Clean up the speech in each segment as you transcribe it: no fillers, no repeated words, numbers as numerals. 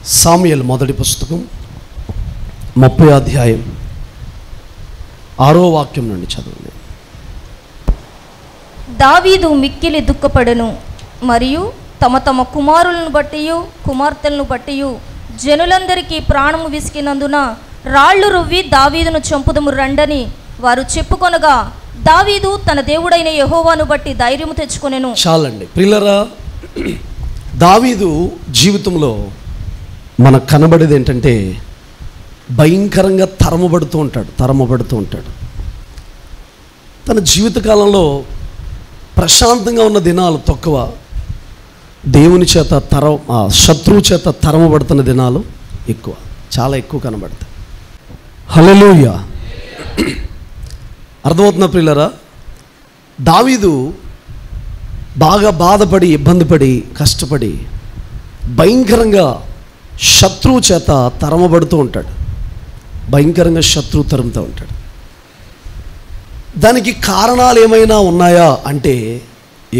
సామ్యుయేలు మొదటి పుస్తకం 30వ అధ్యాయం 6వ వాక్యం నుండి చదవండి. దావీదు మిక్కిలి దుఃఖపడెను, మరియు తమ తమ కుమారులను బట్టియు కుమార్తెలను బట్టియు జనులందరికీ ప్రాణము విసికినందున రాళ్ళు రువ్వి దావీదును చంపుదము రండని వారు చెప్పుకొనగా, దావీదు తన దేవుడైన యెహోవాను బట్టి ధైర్యము తెచ్చుకొనెను. చాలండి ప్రియులారా, దావీదు జీవితంలో మనకు కనబడేది ఏంటంటే భయంకరంగా తరమబడుతూ ఉంటాడు. తన జీవితకాలంలో ప్రశాంతంగా ఉన్న దినాలు తక్కువ, దేవుని చేత శత్రువు చేత తరమబడుతున్న దినాలు ఎక్కువ, చాలా ఎక్కువ కనబడతాయి. హల్లెలూయా. అర్థమవుతున్న ప్రియులారా, దావీదు బాగా బాధపడి ఇబ్బంది పడి కష్టపడి భయంకరంగా శత్రువు చేత తరమబడుతూ ఉంటాడు. భయంకరంగా శత్రువు తరుముతూ ఉంటాడు. దానికి కారణాలు ఏమైనా ఉన్నాయా అంటే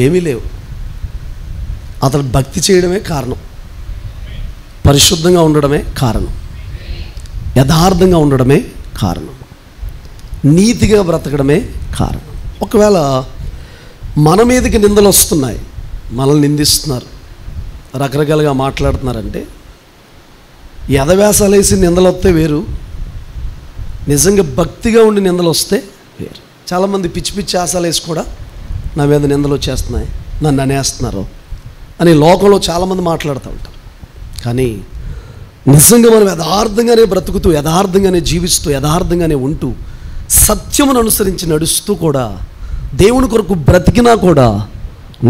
ఏమీ లేవు. అతను భక్తి చేయడమే కారణం, పరిశుద్ధంగా ఉండడమే కారణం, యథార్థంగా ఉండడమే కారణం, నీతిగా బ్రతకడమే కారణం. ఒకవేళ మన మీదకి నిందలు వస్తున్నాయి, మనల్ని నిందిస్తున్నారు, రకరకాలుగా మాట్లాడుతున్నారంటే ఎదవేసాలు వేసి నిందలు వస్తే వేరు, నిజంగా భక్తిగా ఉండి నిందలు వస్తే వేరు. చాలామంది పిచ్చి పిచ్చి ఆశలు వేసి కూడా నా మీద నిందలు వచ్చేస్తున్నాయి, నన్ను అనేస్తున్నారు అని లోకంలో చాలామంది మాట్లాడుతూ ఉంటారు. కానీ నిజంగా మనం యథార్థంగానే బ్రతుకుతూ, యథార్థంగానే జీవిస్తూ, యథార్థంగానే ఉంటూ, సత్యమును అనుసరించి నడుస్తూ కూడా దేవుని కొరకు బ్రతికినా కూడా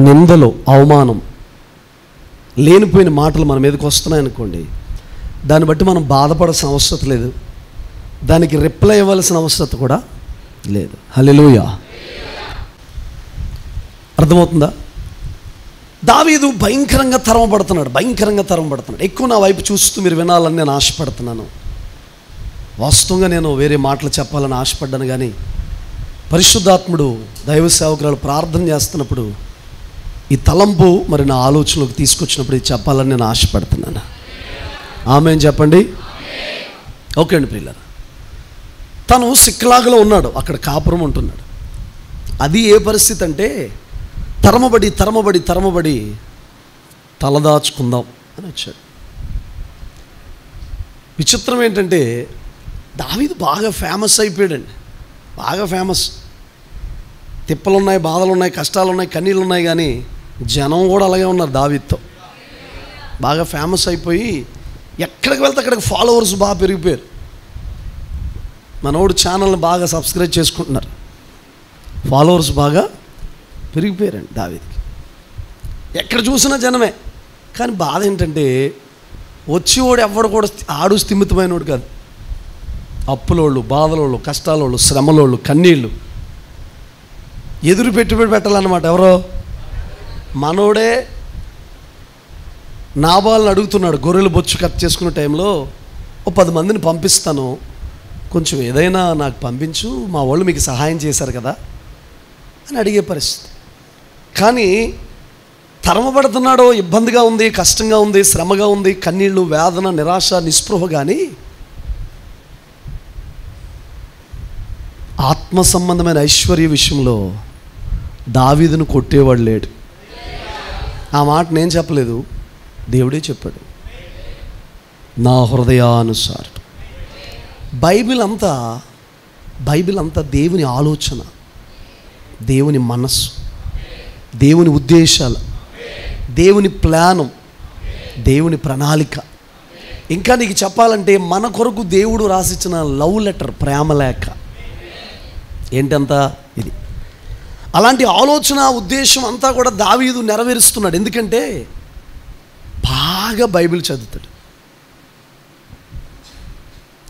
నిందలు, అవమానం, లేనిపోయిన మాటలు మన మీదకి వస్తున్నాయి అనుకోండి, దాన్ని బట్టి మనం బాధపడాల్సిన అవసరం లేదు, దానికి రిప్లై ఇవ్వాల్సిన అవసరం కూడా లేదు. హల్లెలూయా. అర్థమవుతుందా? దావీదు భయంకరంగా తరమబడుతున్నాడు. ఎక్కువ నా వైపు చూస్తూ మీరు వినాలని నేను ఆశపడుతున్నాను. వాస్తవంగా నేను వేరే మాటలు చెప్పాలని ఆశపడ్డాను, కానీ పరిశుద్ధాత్ముడు దైవ సేవకురాలు ప్రార్థన చేస్తున్నప్పుడు ఈ తలంపు మరి నా ఆలోచనలోకి తీసుకొచ్చినప్పుడు ఇది చెప్పాలని నేను ఆశపడుతున్నాను. ఆమేన్ చెప్పండి. ఓకే అండి ప్రియులారా, తను సిక్లాగులో ఉన్నాడు, అక్కడ కాపురం ఉంటున్నాడు. అది ఏ పరిస్థితి అంటే తరమబడి తలదాచుకుందాం అని వచ్చాడు. విచిత్రం ఏంటంటే దావీదు బాగా ఫేమస్ అయిపోయాడండి, బాగా ఫేమస్. తిప్పలున్నాయి, బాధలున్నాయి, కష్టాలున్నాయి, కన్నీళ్ళు ఉన్నాయి, కానీ జనం కూడా అలాగే ఉన్నారు. దావీదుతో బాగా ఫేమస్ అయిపోయి ఎక్కడికి వెళ్తే అక్కడికి ఫాలోవర్స్ బాగా పెరిగిపోయారు. మనోడు ఛానల్ని బాగా సబ్స్క్రైబ్ చేసుకుంటున్నారు, ఫాలోవర్స్ బాగా పెరిగిపోయారండి దావీదుకి. ఎక్కడ చూసినా జనమే. కానీ బాధ ఏంటంటే వచ్చేవాడు ఎవడు కూడా ఆడు స్థిమితమైనవాడు కాదు. అప్పులోళ్ళు, బాధలోళ్ళు, కష్టాలోళ్ళు, శ్రమలోళ్ళు, కన్నీళ్ళు ఎదురు పెట్టుబడి పెట్టాలన్నమాట. ఎవరో మనోడే నాబాల్ని అడుగుతున్నాడు, గొర్రెలు బొచ్చు కట్ చేసుకునే టైంలో ఓ 10 మందిని పంపిస్తాను, కొంచెం ఏదైనా నాకు పంపించు, మా వాళ్ళు మీకు సహాయం చేశారు కదా అని అడిగే పరిస్థితి. కానీ తరమబడుతున్నాడో, ఇబ్బందిగా ఉంది, కష్టంగా ఉంది, శ్రమగా ఉంది, కన్నీళ్ళు, వేదన, నిరాశ, నిస్పృహ, కానీ ఆత్మ సంబంధమైన ఐశ్వర్య విషయంలో దావీదును కొట్టేవాడు లేడు. ఆ మాట నేను చెప్పలేదు, దేవుడే చెప్పాడు. నా హృదయానుసారం. బైబిల్ అంతా దేవుని ఆలోచన, దేవుని మనస్సు, దేవుని ఉద్దేశాలు, దేవుని ప్లానం, దేవుని ప్రణాళిక. ఇంకా నీకు చెప్పాలంటే మన కొరకు దేవుడు రాసిచ్చిన లవ్ లెటర్, ప్రేమలేఖ ఏంటంతా ఇది. అలాంటి ఆలోచన, ఉద్దేశం అంతా కూడా దావీదు నెరవేరుస్తున్నాడు. ఎందుకంటే బాగా బైబిల్ చదువుతాడు.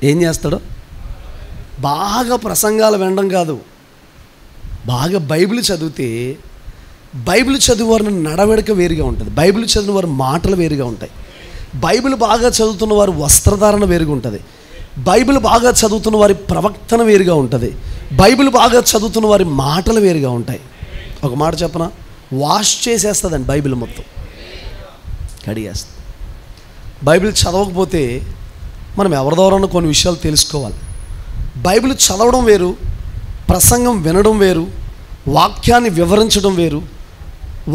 ఏం చేస్తాడో, బాగా ప్రసంగాలు వినడం కాదు, బాగా బైబిల్ చదివితే బైబిల్ చదివేవారి నడవడిక వేరుగా ఉంటుంది, బైబిల్ చదివిన వారి మాటలు వేరుగా ఉంటాయి, బైబిల్ బాగా చదువుతున్న వారి వస్త్రధారణ వేరుగా ఉంటుంది, బైబిల్ బాగా చదువుతున్న వారి ప్రవక్తన వేరుగా ఉంటుంది, బైబిల్ బాగా చదువుతున్న వారి మాటలు వేరుగా ఉంటాయి. ఒక మాట చెప్పనా, వాష్ చేసేస్తుందండి బైబిల్ మొత్తం, కడిగేస్తుంది. బైబిల్ చదవకపోతే మనం ఎవరి ద్వారా కొన్ని విషయాలు తెలుసుకోవాలి. బైబిల్ చదవడం వేరు, ప్రసంగం వినడం వేరు, వాక్యాన్ని వివరించడం వేరు,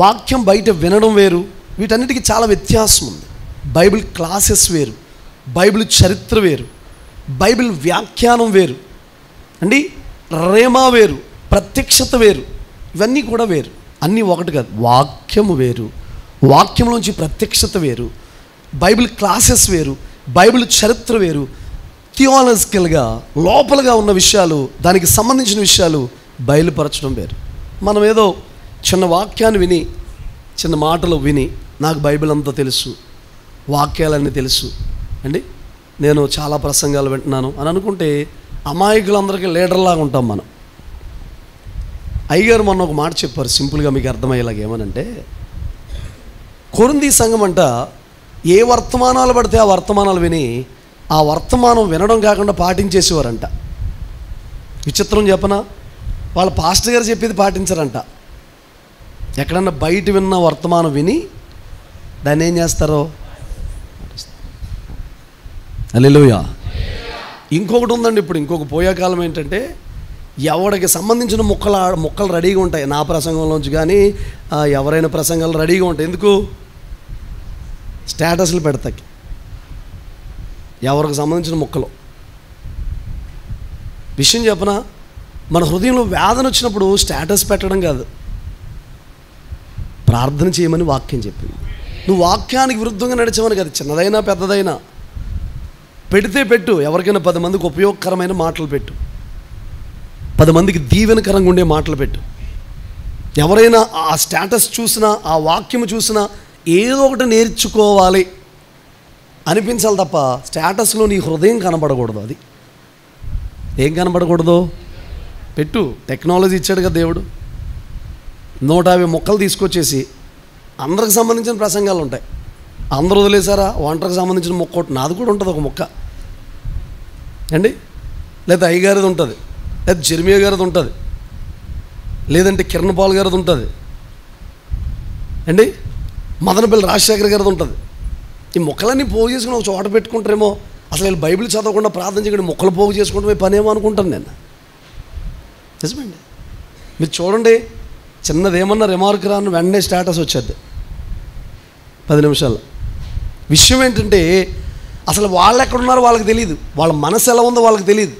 వాక్యం బయట వినడం వేరు. వీటన్నిటికీ చాలా వ్యత్యాసం ఉంది. బైబిల్ క్లాసెస్ వేరు, బైబిల్ చరిత్ర వేరు, బైబిల్ వ్యాఖ్యానం వేరు అండి, రేమా వేరు, ప్రత్యక్షత వేరు, ఇవన్నీ కూడా వేరు. అన్నీ ఒకటి కాదు. వాక్యము వేరు, వాక్యంలోంచి ప్రత్యక్షత వేరు, బైబిల్ క్లాసెస్ వేరు, బైబిల్ చరిత్ర వేరు. థియాలజికల్గా లోపలగా ఉన్న విషయాలు, దానికి సంబంధించిన విషయాలు బయలుపరచడం వేరు. మనం ఏదో చిన్న వాక్యాన్ని విని, చిన్న మాటలు విని నాకు బైబిల్ అంతా తెలుసు, వాక్యాలన్నీ తెలుసు అండి, నేను చాలా ప్రసంగాలు వింటున్నాను అని అనుకుంటే అమాయకులందరికీ లీడర్లాగా ఉంటాం మనం. అయ్యగారు మొన్న ఒక మాట చెప్పారు సింపుల్గా మీకు అర్థమయ్యేలాగా. ఏమనంటే, కొరింథీ సంఘం అంట ఏ వర్తమానాలు పడితే ఆ వర్తమానాలు విని ఆ వర్తమానం వినడం కాకుండా పాటించేసేవారంట. విచిత్రం చెప్పనా, వాళ్ళ పాస్టర్ గారు చెప్పేది పాటించారంట. ఎక్కడన్నా బయట విన్న వర్తమానం విని దాన్ని ఏం చేస్తారో. హల్లెలూయా. ఇంకొకటి ఉందండి, ఇప్పుడు ఇంకొక పోయేకాలం ఏంటంటే, ఎవరికి సంబంధించిన ముక్కలు రెడీగా ఉంటాయి. నా ప్రసంగంలోంచి కానీ ఎవరైనా ప్రసంగాలు రెడీగా ఉంటాయి. ఎందుకు? స్టేటస్లు పెడతాకి, ఎవరికి సంబంధించిన ముక్కలు. విషయం చెప్పనా, మన హృదయంలో వేదన వచ్చినప్పుడు స్టేటస్ పెట్టడం కాదు, ప్రార్థన చేయమని వాక్యం చెప్పింది. నువ్వు వాక్యానికి విరుద్ధంగా నడిచావని కాదు, చిన్నదైనా పెద్దదైనా పెడితే పెట్టు. ఎవరికైనా 10 మందికి ఉపయోగకరమైన మాటలు పెట్టు, 10 మందికి దీవెనకరంగా ఉండే మాటలు పెట్టు. ఎవరైనా ఆ స్టేటస్ చూసినా, ఆ వాక్యం చూసినా ఏదో ఒకటి నేర్చుకోవాలి అనిపించాలి తప్ప స్టేటస్లో నీ హృదయం కనబడకూడదు. అది ఏం కనబడకూడదు? పెట్టు. టెక్నాలజీ ఇచ్చాడు కదా దేవుడు. 150 మొక్కలు తీసుకొచ్చేసి అందరికి సంబంధించిన ప్రసంగాలు ఉంటాయి. అందరూ వదిలేసారా? వంటకు సంబంధించిన మొక్క ఒకటి, నాది కూడా ఉంటుంది ఒక మొక్క అండి, లేదా అయ్యగారిది ఉంటుంది, లేదా జెర్మియా గారిది ఉంటుంది, లేదంటే కిరణ్ పాల్ గారిది ఉంటుంది అండి, మదనపల్లి రాజశేఖర్ గారిది ఉంటుంది. ఈ మొక్కలన్నీ పోగు చేసుకుని ఒక చోట పెట్టుకుంటారేమో. అసలు వీళ్ళు బైబిల్ చదవకుండా ప్రార్థన చేయకుండా మొక్కలు పోగు చేసుకుంటే పనేమో అనుకుంటాను నేను. నిజమండి. మీరు చూడండి, చిన్నదేమన్నా రిమార్క్ రాను వెంటనే స్టేటస్ వచ్చేది 10 నిమిషాలు. విషయం ఏంటంటే, అసలు వాళ్ళు ఎక్కడున్నారో వాళ్ళకి తెలియదు, వాళ్ళ మనసు ఎలా ఉందో వాళ్ళకి తెలియదు.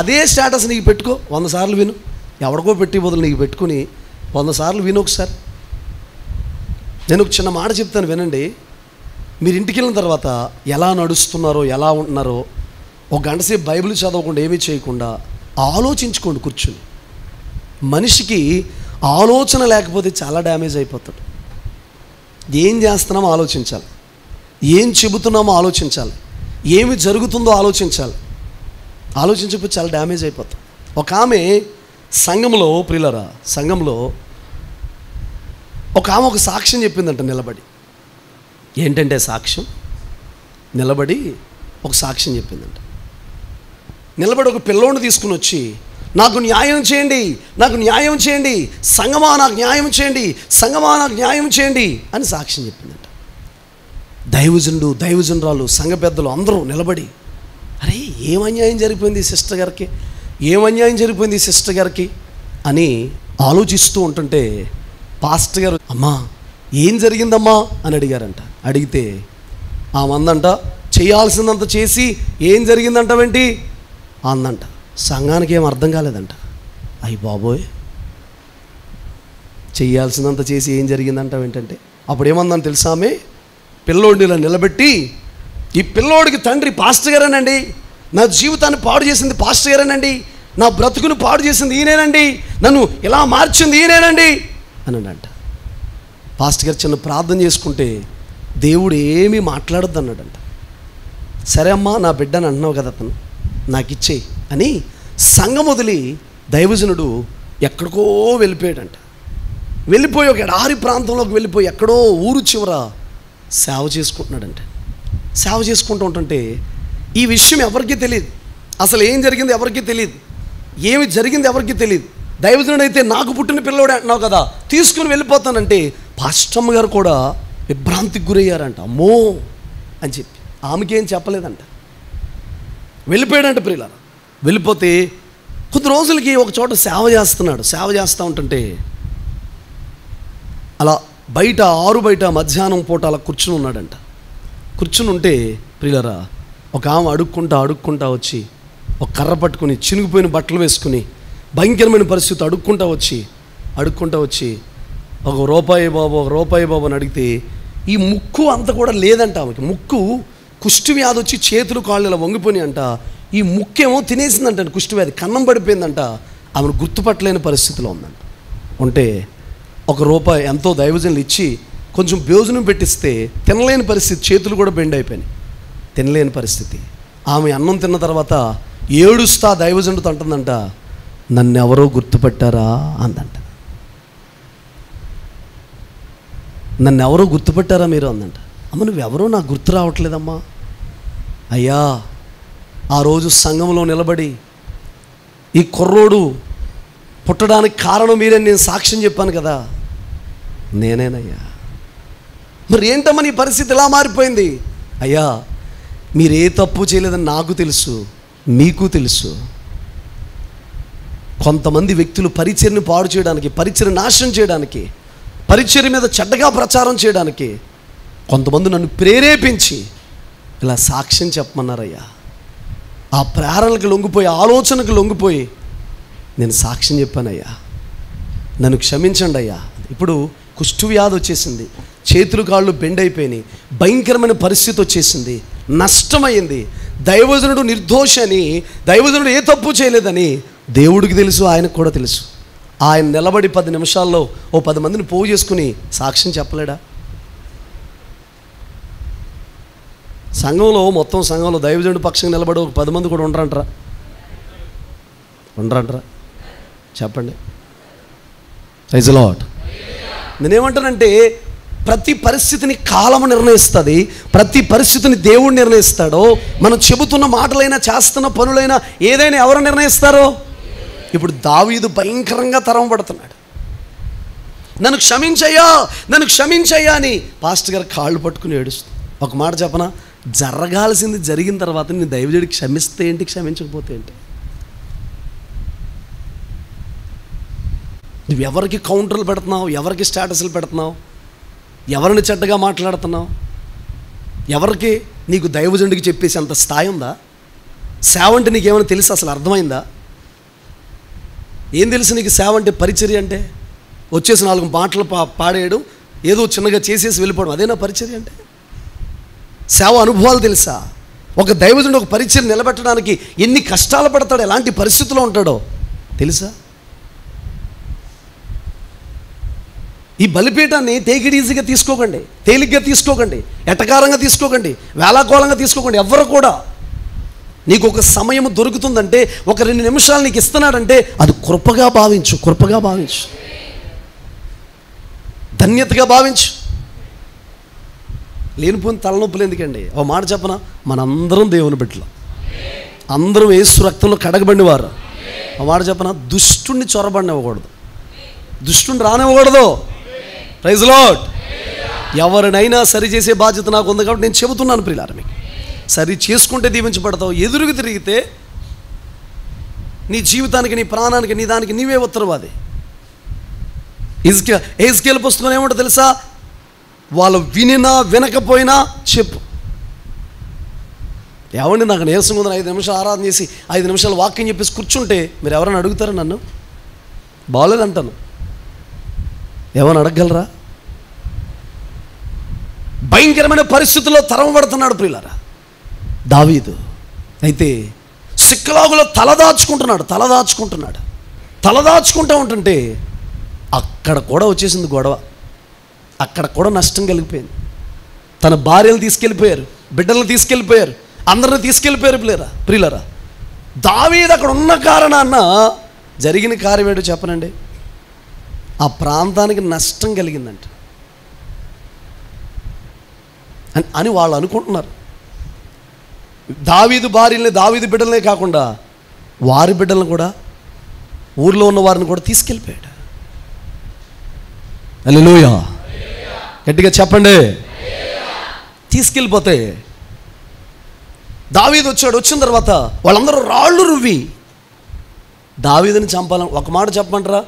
అదే స్టేటస్ నీకు పెట్టుకో, 100 సార్లు విను. ఎవరికో పెట్టి బదులు నీకు పెట్టుకుని 100 సార్లు విను ఒకసారి. నేను ఒక చిన్న మాట చెప్తాను వినండి. మీరు ఇంటికి వెళ్ళిన తర్వాత ఎలా నడుస్తున్నారో, ఎలా ఉంటున్నారో, ఒక గంట సేపు బైబిల్ చదవకుండా ఏమీ చేయకుండా ఆలోచించుకోండి కూర్చుని. మనిషికి ఆలోచన లేకపోతే చాలా డ్యామేజ్ అయిపోతాడు. ఏం చేస్తున్నామో ఆలోచించాలి, ఏం చెబుతున్నామో ఆలోచించాలి, ఏమి జరుగుతుందో ఆలోచించాలి. ఆలోచించకపోతే చాలా డ్యామేజ్ అయిపోతాం. ఒక ఆమె సంఘంలో, ప్రియులరా, సంఘంలో ఒక ఆమె ఒక సాక్ష్యం చెప్పిందంట నిలబడి. ఏంటంటే సాక్ష్యం, నిలబడి ఒక సాక్ష్యం చెప్పిందంట. నిలబడి ఒక పిల్లోడిని తీసుకుని వచ్చి, నాకు న్యాయం చేయండి, నాకు న్యాయం చేయండి, సంగమా నాకు న్యాయం చేయండి, సంగమా నాకు న్యాయం చేయండి అని సాక్ష్యం చెప్పిందంట. దైవజనుడు, దైవజనురాలు, సంఘ పెద్దలు అందరూ నిలబడి, అరే ఏం అన్యాయం జరిగిపోయింది ఈ సిస్టర్ గారికి, ఏం అన్యాయం జరిగిపోయింది ఈ సిస్టర్ గారికి అని ఆలోచిస్తూ ఉంటుంటే పాస్టర్ గారు, అమ్మా ఏం జరిగిందమ్మా అని అడిగారంట. అడిగితే ఆమె అందంట, చేయాల్సిందంత చేసి ఏం జరిగిందంటావేంటి అందంట. సంఘానికి ఏం అర్థం కాలేదంట. అయ్యి బాబోయ్, చెయ్యాల్సినంత చేసి ఏం జరిగిందంటావేంటంటే, అప్పుడు ఏమందని తెలుసా ఆమె, పిల్లోడిని ఇలా నిలబెట్టి, ఈ పిల్లోడికి తండ్రి పాస్టర్ గారేనండి, నా జీవితాన్ని పాడు చేసింది పాస్టర్ గారేనండి, నా బ్రతుకును పాడు చేసింది ఈయనేనండి, నన్ను ఇలా మార్చింది ఈయనేనండి అని అంట. పాస్టర్ గారు చిన్న ప్రార్థన చేసుకుంటే దేవుడు ఏమీ మాట్లాడొద్దు అన్నాడంట. సరే అమ్మా, నా బిడ్డని అంటున్నావు కదా, అతను నాకు ఇచ్చేయి అని సంఘం వదిలి దైవజనుడు ఎక్కడికో వెళ్ళిపోయాడంట. వెళ్ళిపోయి ఒక ఎడారి ప్రాంతంలోకి వెళ్ళిపోయి ఎక్కడో ఊరు చివర సేవ చేసుకుంటున్నాడంట. సేవ చేసుకుంటూ ఉంటుంటే ఈ విషయం ఎవరికీ తెలియదు, అసలు ఏం జరిగింది ఎవరికీ తెలియదు, ఏమి జరిగింది ఎవరికీ తెలియదు. దైవజనుడు అయితే నాకు పుట్టిన పిల్లోడే అంటున్నావు కదా, తీసుకుని వెళ్ళిపోతానంటే పాస్టమ్మ గారు కూడా విభ్రాంతికి గురయ్యారంట. అమ్మో అని చెప్పి ఆమెకేం చెప్పలేదంట. వెళ్ళిపోయాడంట ప్రియులారా. వెళ్ళిపోతే కొద్ది రోజులకి ఒక చోట సేవ చేస్తున్నాడు. సేవ చేస్తూ ఉంటుంటే అలా బయట ఆరు బయట మధ్యాహ్నం పూట అలా కూర్చుని ఉన్నాడంట. కూర్చుని ఉంటే ప్రియులారా, ఒక ఆమె అడుక్కుంటా వచ్చి ఒక కర్ర పట్టుకుని చినిగిపోయిన బట్టలు వేసుకుని భయంకరమైన పరిస్థితి అడుక్కుంటా వచ్చి ఒక రూపాయి బాబు అని అడిగితే ఈ ముక్కు అంత కూడా లేదంట ఆమెకి. ముక్కు కుష్టి వ్యాధి వచ్చి చేతులు కాళ్ళు ఇలా వంగిపోయి అంట. ఈ ముక్కేమో తినేసిందంట కుష్టి వ్యాధి, కన్నం పడిపోయిందంట. ఆమెను గుర్తుపట్టలేని పరిస్థితిలో ఉందంట. ఉంటే ఒక రూపాయి ఎంతో దైవజనులు ఇచ్చి కొంచెం భోజనం పెట్టిస్తే తినలేని పరిస్థితి, చేతులు కూడా బెండ్ అయిపోయినాయి, తినలేని పరిస్థితి. ఆమె అన్నం తిన్న తర్వాత ఏడుస్తా దైవజనుడితో అంటుందంట, నన్ను ఎవరో గుర్తుపట్టారా అందంట. నన్ను ఎవరో గుర్తుపట్టారా మీరు అందంట. అమ్మ నువ్వెవరో నాకు గుర్తు రావట్లేదమ్మా. అయ్యా ఆ రోజు సంఘంలో నిలబడి ఈ కుర్రోడు పుట్టడానికి కారణం మీరే నేను సాక్ష్యం చెప్పాను కదా, నేనేనయ్యా. మరి ఏంటమ్మా నీ పరిస్థితి ఎలా మారిపోయింది? అయ్యా మీరు ఏ తప్పు చేయలేదని నాకు తెలుసు, మీకు తెలుసు. కొంతమంది వ్యక్తులు పరిచర్ని పాడు చేయడానికి, పరిచర్ని నాశనం చేయడానికి, పరిచర్య మీద చెడ్డగా ప్రచారం చేయడానికి కొంతమంది నన్ను ప్రేరేపించి ఇలా సాక్ష్యం చెప్పమన్నారయ్యా. ఆ ప్రేరణకు లొంగిపోయి, ఆలోచనకు లొంగిపోయి నేను సాక్ష్యం చెప్పానయ్యా, నన్ను క్షమించండి అయ్యా. ఇప్పుడు కుష్టు వ్యాధి వచ్చేసింది, చేతులు కాళ్ళు బెండ్ అయిపోయినాయి, భయంకరమైన పరిస్థితి వచ్చేసింది, నష్టమైంది. దైవజనుడు నిర్దోషని, దైవజనుడు ఏ తప్పు చేయలేదని దేవుడికి తెలుసు, ఆయనకు కూడా తెలుసు. ఆయన నిలబడి 10 నిమిషాల్లో ఓ 10 మందిని పోగు చేసుకుని సాక్ష్యం చెప్పలేడా? మొత్తం సంఘంలో దైవజనుడు పక్షంగా నిలబడి ఒక 10 మంది కూడా ఉండరంటరా? చెప్పండి. Praise the lord. నేనేమంటానంటే ప్రతి పరిస్థితిని కాలము నిర్ణయిస్తుంది, ప్రతి పరిస్థితిని దేవుడు నిర్ణయిస్తాడో. మనం చెబుతున్న మాటలైనా, చేస్తున్న పనులైనా, ఏదైనా ఎవరు నిర్ణయిస్తారో? ఇప్పుడు దావీదు భయంకరంగా తరమబడుతున్నాడు. నన్ను క్షమించయ్యా అని పాస్టర్ గారు కాళ్ళు పట్టుకుని ఏడుస్తుంది. ఒక మాట చెప్పనా, జరగాల్సింది జరిగిన తర్వాత నీ దైవజుడికి క్షమిస్తే ఏంటి, క్షమించకపోతే ఏంటి? నువ్వు ఎవరికి కౌంటర్లు పెడుతున్నావు, ఎవరికి స్టేటస్లు పెడుతున్నావు, ఎవరిని చెడ్డగా మాట్లాడుతున్నావు, ఎవరికి నీకు దైవజనుడికి చెప్పేసి అంత స్థాయి ఉందా? సేవ అంటే నీకేమైనా తెలుసు? అసలు అర్థమైందా? ఏం తెలుసు నీకు సేవ అంటే, పరిచర్య అంటే? వచ్చేసి 4 మాటలు పాడేయడం, ఏదో చిన్నగా చేసేసి వెళ్ళిపోవడం, అదేనా పరిచర్య అంటే? సేవ అనుభవాలు తెలుసా? ఒక దైవజనుడు ఒక పరిచర్య నిలబెట్టడానికి ఎన్ని కష్టాలు పడతాడో, ఎలాంటి పరిస్థితుల్లో ఉంటాడో తెలుసా? ఈ బలిపీఠాన్ని టేక్ ఇట్ ఈజీగా తీసుకోకండి, తేలిగ్గా తీసుకోకండి, ఎటకారంగా తీసుకోకండి, వేళాకోళంగా తీసుకోకండి. ఎవ్వరు కూడా నీకు ఒక సమయం దొరుకుతుందంటే, ఒక 2 నిమిషాలు నీకు ఇస్తున్నాడంటే అది కృపగా భావించు, ధన్యతగా భావించు. లేనిపోయిన తలనొప్పులు ఎందుకండి? ఒక మాట చెప్పనా, మనందరం దేవుని బిడ్డలు, అందరం యేసు రక్తంలో కడగబడినవారు. ఒక మాట చెప్పనా, దుష్టుణ్ణి చొరబడినివ్వకూడదు, దుష్టుని రానివ్వకూడదు. Praise the lord. ఎవరినైనా సరి చేసే బాధ్యత నాకు ఉంది కాబట్టి నేను చెబుతున్నాను ప్రియులారా, మీకు సరి చేసుకుంటే దీవించబడతావు. ఎదురుగా తిరిగితే నీ జీవితానికి, నీ ప్రాణానికి, నీ దానికి నీవే ఉత్తరవాది. ఎహెజ్కేలు పుస్తకం ఏమంటో తెలుసా? వాళ్ళు వినినా వినకపోయినా చెప్పు. ఏమండి నాకు నీరసం ఉందని 5 నిమిషాలు ఆరాధన చేసి 5 నిమిషాలు వాక్యం చెప్పేసి కూర్చుంటే మీరు ఎవరైనా అడుగుతారా? నన్ను బాగోలేదంటాను, ఏమైనా అడగగలరా? భయంకరమైన పరిస్థితుల్లో తరమబడుతున్నాడు ప్రియులారా దావీదు. అయితే సిక్కలాగులో తలదాచుకుంటూ ఉంటుంటే అక్కడ కూడా వచ్చేసింది గొడవ, అక్కడ కూడా నష్టం కలిగిపోయింది. తన భార్యలు తీసుకెళ్ళిపోయారు, బిడ్డలను తీసుకెళ్ళిపోయారు, అందరిని తీసుకెళ్ళిపోయారు ప్రియులారా. దావీదు అక్కడ ఉన్న కారణాన జరిగిన కార్యం ఏంటో చెప్పనండి, ఆ ప్రాంతానికి నష్టం కలిగిందంట అని వాళ్ళు అనుకుంటున్నారు. దావీదు భార్యల్ని, దావీదు బిడ్డలనే కాకుండా వారి బిడ్డలను కూడా, ఊర్లో ఉన్న వారిని కూడా తీసుకెళ్ళిపోయాడు. హల్లెలూయా, గట్టిగా చెప్పండి. తీసుకెళ్ళిపోతే దావీదు వచ్చాడు. వచ్చిన తర్వాత వాళ్ళందరూ రాళ్ళు రువ్వి దావీదుని చంపాలని. ఒక మాట చెప్పమంటారా,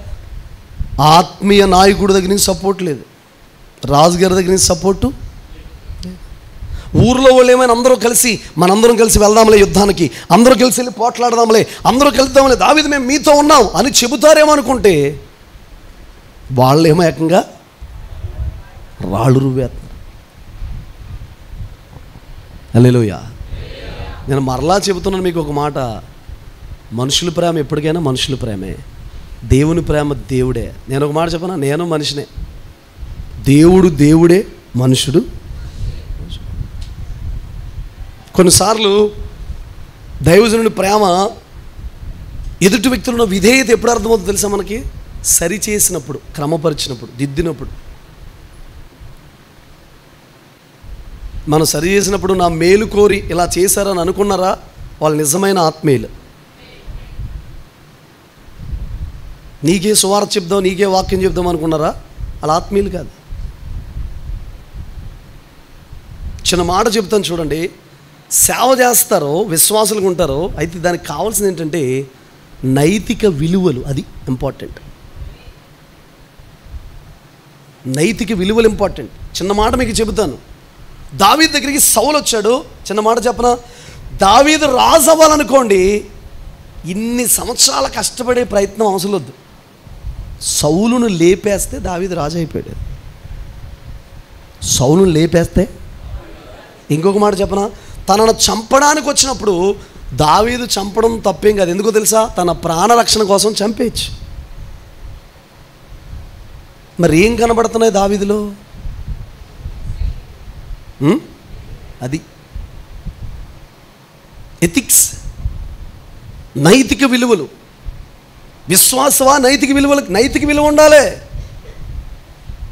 ఆత్మీయ నాయకుడి దగ్గర నుంచి సపోర్ట్ లేదు, రాజుగారి దగ్గర నుంచి సపోర్టు. ఊర్లో వాళ్ళు ఏమైనా అందరూ కలిసి మనందరం కలిసి వెళ్దాంలే యుద్ధానికి, అందరూ కలిసి వెళ్ళి పోట్లాడదాంలే, అందరూ వెళ్దాంలే, దావీదు మేము మీతో ఉన్నాం అని చెబుతారేమో అనుకుంటే వాళ్ళు ఏమో ఏకంగా రాళ్ళు రువ్వేస్తున్నారు. హల్లెలూయా. నేను మరలా చెబుతున్నాను మీకు ఒక మాట, మనుషుల ప్రేమ ఎప్పటికైనా మనుషుల ప్రేమే, దేవుని ప్రేమ దేవుడే. నేను ఒక మాట చెప్పనా, నేను మనిషినే, దేవుడు దేవుడే, మనుషుడు. కొన్నిసార్లు దైవజనుడి ప్రేమ ఎదుటి వ్యక్తులను విధేయత ఎప్పుడు అర్థమవుతుందో తెలుసా మనకి? సరి చేసినప్పుడు, క్రమపరిచినప్పుడు, దిద్దినప్పుడు. మనం సరి చేసినప్పుడు నా మేలు కోరి ఇలా చేశారని అనుకున్నారా, వాళ్ళు నిజమైన ఆత్మీయులు. నీకే సువార్త చెప్దాం, నీకే వాక్యం చెప్దాం అనుకున్నారా, వాళ్ళ ఆత్మీయులు కాదు. చిన్న మాట చెప్తాను చూడండి, సేవ చేస్తారో విశ్వాసులుగా ఉంటారో, అయితే దానికి కావాల్సింది ఏంటంటే నైతిక విలువలు. అది ఇంపార్టెంట్, నైతిక విలువలు ఇంపార్టెంట్. చిన్న మాట మీకు చెబుతాను, దావీదు దగ్గరికి సౌలు వచ్చాడు. చిన్న మాట చెప్పనా, దావీదు రాజు అవ్వాలనుకోండి, ఇన్ని సంవత్సరాల కష్టపడే ప్రయత్నం అవసరం వద్దు. సౌలును లేపేస్తే దావీదు రాజు అయిపోయాడు. సౌలును లేపేస్తే. ఇంకొక మాట చెప్పనా, తనను చంపడానికి వచ్చినప్పుడు దావీదు చంపడం తప్పేం కాదు. ఎందుకో తెలుసా, తన ప్రాణరక్షణ కోసం చంపేయచ్చు. మరి ఏం కనబడుతున్నాయి దావీదులో? అది ఎథిక్స్, నైతిక విలువలు. విశ్వాసవా నైతిక విలువలకు నైతిక విలువ ఉండాలి.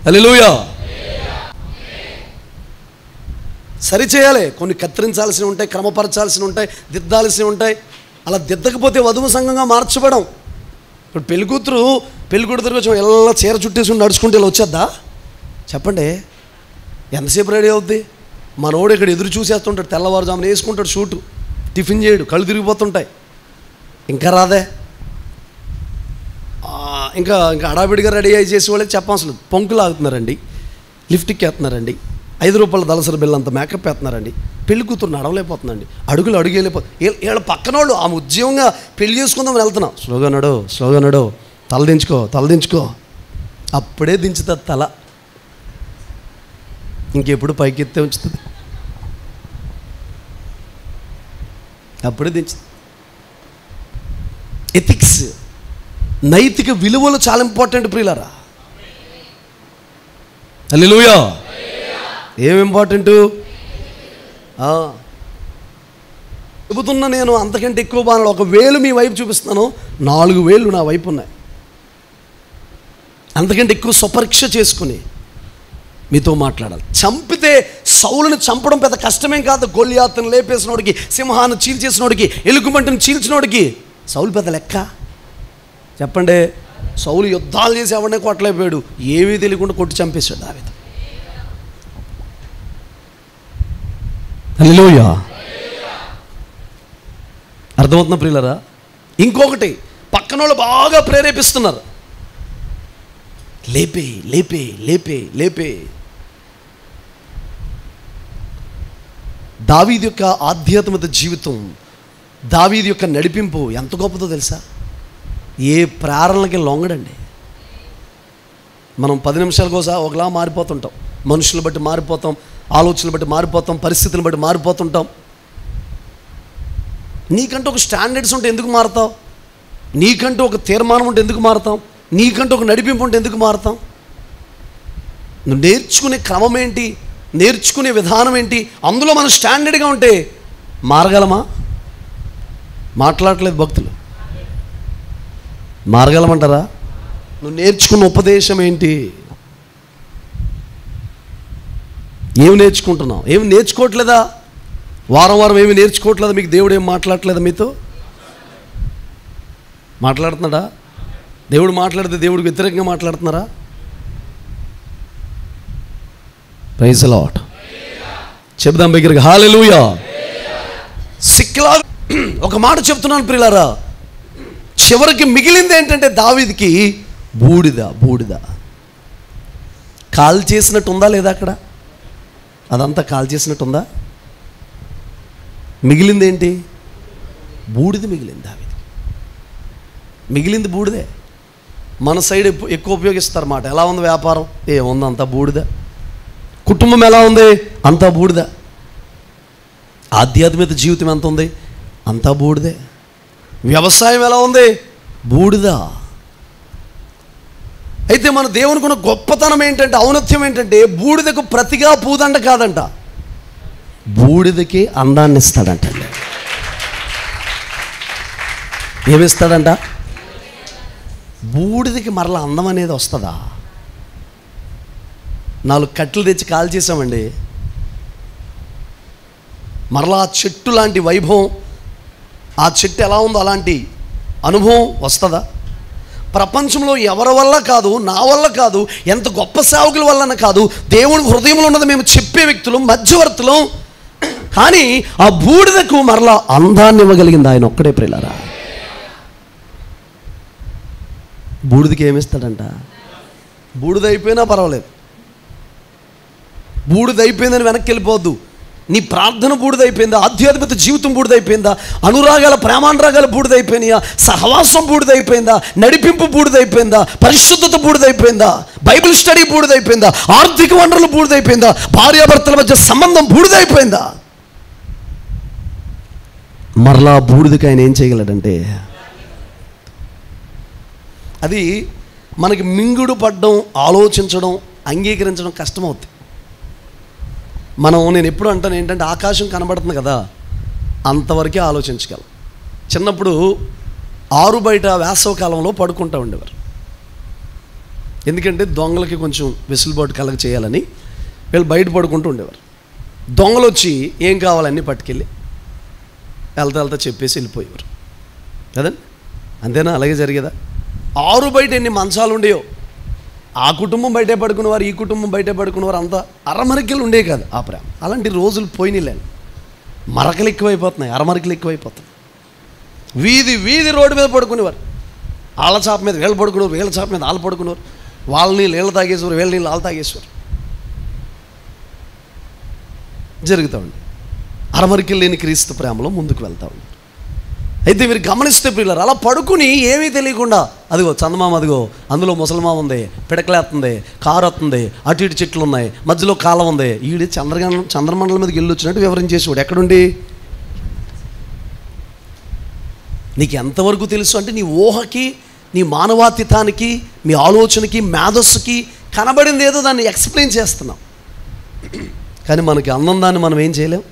హల్లెలూయా. సరిచేయాలి, కొన్ని కత్తిరించాల్సినవి ఉంటాయి, క్రమపరచాల్సినవి ఉంటాయి, దిద్దాల్సినవి ఉంటాయి. అలా దిద్దకపోతే వధువు సంఘంగా మార్చబడం. ఇప్పుడు పెళ్ళికూతురు తిరిగి ఎలా చీర చుట్టేసి నడుచుకుంటే ఇలా వచ్చేద్దా చెప్పండి? ఎంతసేపు రెడీ అవుద్ది? మనోడు ఇక్కడ ఎదురు చూసేస్తుంటాడు, తెల్లవారుజామున వేసుకుంటాడు షూటు, టిఫిన్ చేయడు, కళ్ళు తిరిగిపోతుంటాయి, ఇంకా రాదే. ఇంకా హడావిడిగా రెడీ అయ్యి చేసే వాళ్ళకి చెప్పాల్సిన పొంకులు ఆగుతున్నారండి, లిఫ్ట్కి వేస్తున్నారండి, 5 రూపాయల దళసరి బిల్లు అంత మేకప్ వేస్తున్నారండి. పెళ్లి కూతురు నడవలేకపోతుందండి, అడుగులు వెళ్ళిపోతుంది. పక్కన వాళ్ళు ఆమె ఉద్యోగంగా పెళ్లి చేసుకుందామని వెళ్తున్నాం, స్లోగా నడు, తల దించుకో. అప్పుడే దించుతుంది తల, ఇంకెప్పుడు పైకి ఎత్తే ఉంచుతుంది, అప్పుడే దించుతుంది. ఎథిక్స్, నైతిక విలువలు చాలా ఇంపార్టెంట్ ప్రియులారా. హల్లెలూయా. ఏం ఇంపార్టెంటు? చెబుతున్నా నేను, అంతకంటే ఎక్కువ బాగా 1 వేలు మీ వైపు చూపిస్తున్నాను, 4 వేలు నా వైపు ఉన్నాయి. అంతకంటే ఎక్కువ స్వపరీక్ష చేసుకుని మీతో మాట్లాడాలి. చంపితే సౌలుని చంపడం పెద్ద కష్టమేం కాదు. గొల్యాతును లేపేసినోడికి, సింహాన్ని చీల్చేసినోడికి, ఎలుగుబంటిని చీల్చినోడికి సౌలు పెద్ద లెక్క చెప్పండి? సౌలు యుద్ధాలు చేసి ఎవడనే కొట్టలేకపోయాడు, ఏమీ తెలియకుండా కొట్టి చంపేశాడు దావీదు. హల్లెలూయా. అర్థమవుతున్న ప్రియులరా? ఇంకొకటి, పక్కన వాళ్ళు బాగా ప్రేరేపిస్తున్నారు, లేపే. దావీదు యొక్క ఆధ్యాత్మిక జీవితం, దావీదు యొక్క నడిపింపు ఎంత గొప్పదో తెలుసా? ఏ ప్రేరణలకి లొంగడండి. మనం 10 నిమిషాలకోసారి ఒకలా మారిపోతుంటాం, మనుషులను బట్టి మారిపోతాం, ఆలోచనలు బట్టి మారిపోతాం, పరిస్థితులను బట్టి మారిపోతుంటాం. నీకంటూ ఒక స్టాండర్డ్స్ ఉంటే ఎందుకు మారుతావు? నీకంటూ ఒక తీర్మానం ఉంటే ఎందుకు మారుతాం? నీకంటూ ఒక నడిపింపు ఉంటే ఎందుకు మారుతాం? నువ్వు నేర్చుకునే క్రమం ఏంటి, నేర్చుకునే విధానం ఏంటి, అందులో మనం స్టాండర్డ్గా ఉంటే మారగలమా? మాట్లాడట్లేదు భక్తులు, మారగలమంటారా? నువ్వు నేర్చుకున్న ఉపదేశం ఏంటి? ఏమి నేర్చుకుంటున్నావు? ఏమి నేర్చుకోవట్లేదా? వారం ఏమి నేర్చుకోవట్లేదా? మీకు దేవుడు ఏం మాట్లాడట్లేదా? మీతో మాట్లాడుతున్నాడా? దేవుడు మాట్లాడితే దేవుడికి వ్యతిరేకంగా మాట్లాడుతున్నారా? Praise the lord. చెప్దాం బిగ్గరగా హల్లెలూయా. ఇసుకలా. ఒక మాట చెప్తున్నాను ప్రియులారా, చివరికి మిగిలింది ఏంటంటే దావీదుకి బూడిద. కాల్ చేసినట్టు ఉందా లేదా? అక్కడ అదంతా కాల్ చేసినట్టు ఉందా? మిగిలింది ఏంటి? బూడిద మిగిలింది దావీదుకి. మిగిలింది బూడిదే. మన సైడ్ ఎక్కువ ఉపయోగిస్తారు మాట. ఎలా ఉంది వ్యాపారం? ఏముంది, అంతా బూడిద. కుటుంబం ఎలా ఉంది? అంతా బూడిద. ఆధ్యాత్మిక జీవితం ఎంత ఉంది? అంతా బూడిదే. వ్యవసాయం ఎలా ఉంది? బూడిద. అయితే మన దేవునికి ఉన్న గొప్పతనం ఏంటంటే, ఔన్నత్యం ఏంటంటే, బూడిదకు ప్రతిగా పూదండ కాదంట, బూడిదకి అందాన్ని ఇస్తాడంట. ఏమిస్తాడంట? బూడిదకి మరలా అందం అనేది వస్తుందా? 4 కట్టెలు తెచ్చి కాల్ చేసామండి, మరలా ఆ చెట్టు లాంటి వైభవం, ఆ చెట్టు ఎలా ఉందో అలాంటి అనుభవం వస్తుందా? ప్రపంచంలో ఎవరి వల్ల కాదు, నా వల్ల కాదు, ఎంత గొప్ప సేవకుల వలన కాదు, దేవుని హృదయంలో ఉన్నది మేము చెప్పే వ్యక్తులు, మధ్యవర్తులం. కానీ ఆ బూడిదకు మరలా అందాన్ని ఇవ్వగలిగింది ఆయన ఒక్కడే ప్రియులారా. బూడిదకి ఏమిస్తాడంట? బూడిద అయిపోయినా పర్వాలేదు, బూడిద అయిపోయిందని వెనక్కి వెళ్ళిపోవద్దు. నీ ప్రార్థన బూడిదైపోయిందా? ఆధ్యాత్మిక జీవితం బూడిదైపోయిందా? అనురాగాల ప్రేమానురాగాలు బూడిదైపోయినాయా? సహవాసం బూడిదైపోయిందా? నడిపింపు బూడిదైపోయిందా? పరిశుద్ధత బూడిదైపోయిందా? Bible study బూడిదైపోయిందా? ఆర్థిక వనరులు బూడిదైపోయిందా? భార్యాభర్తల మధ్య సంబంధం బూడిదైపోయిందా? మరలా బూడిదకి ఆయన ఏం చేయగలడంటే, అది మనకి మింగుడు పడడం, ఆలోచించడం, అంగీకరించడం కష్టమవుతుంది. నేను ఎప్పుడు అంటాను ఏంటంటే, ఆకాశం కనబడుతుంది కదా, అంతవరకే ఆలోచించగలం. చిన్నప్పుడు ఆరు బయట వేసవకాలంలో పడుకుంటూ ఉండేవారు. ఎందుకంటే దొంగలకి కొంచెం వెసులుబాటు కలగ చేయాలని వీళ్ళు బయట పడుకుంటూ ఉండేవారు. దొంగలు వచ్చి ఏం కావాలన్నీ పట్టుకెళ్ళి వెళ్తా చెప్పేసి వెళ్ళిపోయేవారు కదండి. అంతేనా? అలాగే జరిగేదా? ఆరు బయట ఎన్ని మంచాలు ఉండేవో, ఆ కుటుంబం బయటే పడుకునేవారు, ఈ కుటుంబం బయటే పడుకునేవారు, అంతా అరమరికలు ఉండే కాదు ఆ ప్రేమ. అలాంటి రోజులు పోయినాయి. మరకలు ఎక్కువైపోతున్నాయి, అరమరికలు ఎక్కువైపోతున్నాయి. వీధి రోడ్డు మీద పడుకునేవారు. వాళ్ళ చాప మీద వీళ్ళు పడుకునేవారు, వీళ్ళ చాప మీద వాళ్ళు పడుకునేవారు. వాళ్ళ నీళ్ళు వీళ్ళు తాగేసేవారు, వీళ్ళ నీళ్ళు వాళ్ళు తాగేసేవారు. జరుగుతూ ఉంది. అరమరికలు లేని క్రీస్తు ప్రేమలో ముందుకు వెళ్తూ ఉంది. అయితే మీరు గమనిస్తే ప్రియులారా, అలా పడుకుని ఏమీ తెలియకుండా, అదిగో చందమామ, అదిగో అందులో ముసలమామ ఉంది, పిడకలేస్తుంది, కారు వస్తుంది, అటు ఇటు చెట్లు ఉన్నాయి, మధ్యలో కాలం ఉంది. ఈడు చంద్రమండలం మీదకి వెళ్ళి వచ్చినట్టు వివరించేసేవాడు. ఎక్కడుండి? నీకు ఎంతవరకు తెలుసు అంటే, నీ ఊహకి, నీ మానవాతీతానికి, మీ ఆలోచనకి, మేధస్సుకి కనబడింది ఏదో దాన్ని ఎక్స్ప్లెయిన్ చేస్తున్నాం. కానీ మనకి అందం దాన్ని మనం ఏం చేయలేం.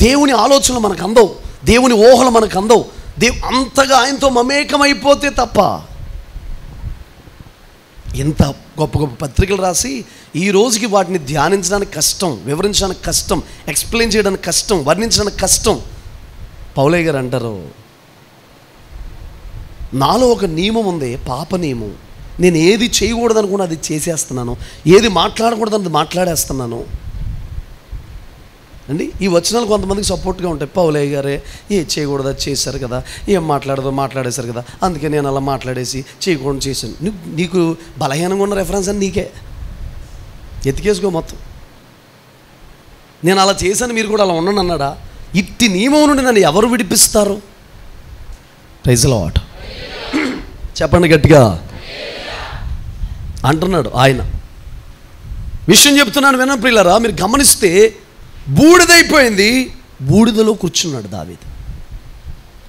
దేవుని ఆలోచనలు మనకు అందవు, దేవుని ఊహలు మనకు అందవు. అంతగా ఆయనతో మమేకమైపోతే తప్ప. ఇంత గొప్ప గొప్ప పత్రికలు రాసి ఈ రోజుకి వాటిని ధ్యానించడానికి కష్టం, వివరించడానికి కష్టం, ఎక్స్ప్లెయిన్ చేయడానికి కష్టం, వర్ణించడానికి కష్టం. పౌలయ్య గారు అంటారు, నాలో ఒక నియమం ఉంది, పాప నియమం. నేను ఏది చేయకూడదు అనుకున్నా అది చేసేస్తున్నాను, ఏది మాట్లాడకూడదు అది మాట్లాడేస్తున్నాను అండి. ఈ వచనాలు కొంతమందికి సపోర్ట్గా ఉంటాయి. పౌలయ్య గారే ఏ చేయకూడదు అది చేశారు కదా, ఏం మాట్లాడేశారు కదా, అందుకే నేను అలా మాట్లాడేసి చేయకూడదు చేశాను. నీకు బలహీనంగా ఉన్న రెఫరెన్స్ అని నీకే ఎత్తికేసుకో మొత్తం. నేను అలా చేశాను, మీరు కూడా అలా ఉండండి అన్నాడా? ఇట్టి నియమం నుండి నన్ను ఎవరు విడిపిస్తారు? Praise the lord. చెప్పండి గట్టిగా అంటున్నాడు ఆయన. విషయం చెప్తున్నాను వినండి ప్రియులారా, మీరు గమనిస్తే బూడిదైపోయింది, బూడిదలో కూర్చున్నాడు దావీదు.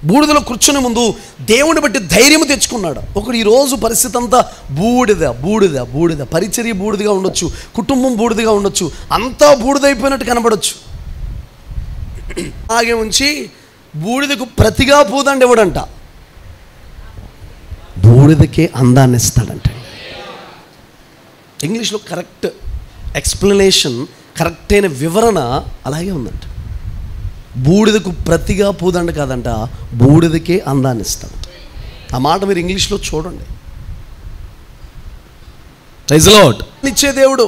బూడిదలో కూర్చునే ముందు దేవుని బట్టి ధైర్యం తెచ్చుకున్నాడు. ఒకడు ఈరోజు పరిస్థితి అంతా బూడిద, పరిచర్య బూడిదగా ఉండొచ్చు, కుటుంబం బూడిదగా ఉండొచ్చు, అంతా బూడిదైపోయినట్టు కనబడొచ్చు. అలాగే ఉంచి బూడిదకు ప్రతిగా పూదండి ఎవడంట, బూడిదకే అందాన్ని ఇస్తాడంట. ఇంగ్లీష్లో కరెక్ట్ ఎక్స్ప్లెనేషన్, కరెక్ట్ అయిన వివరణ అలాగే ఉందంట. బూడిదకు ప్రతిగా పూదండ కాదంట, బూడిదకే అందాన్ని ఇస్తాడంట. ఆ మాట మీరు ఇంగ్లీష్లో చూడండి. Praise the lord. ఇచ్చే దేవుడు,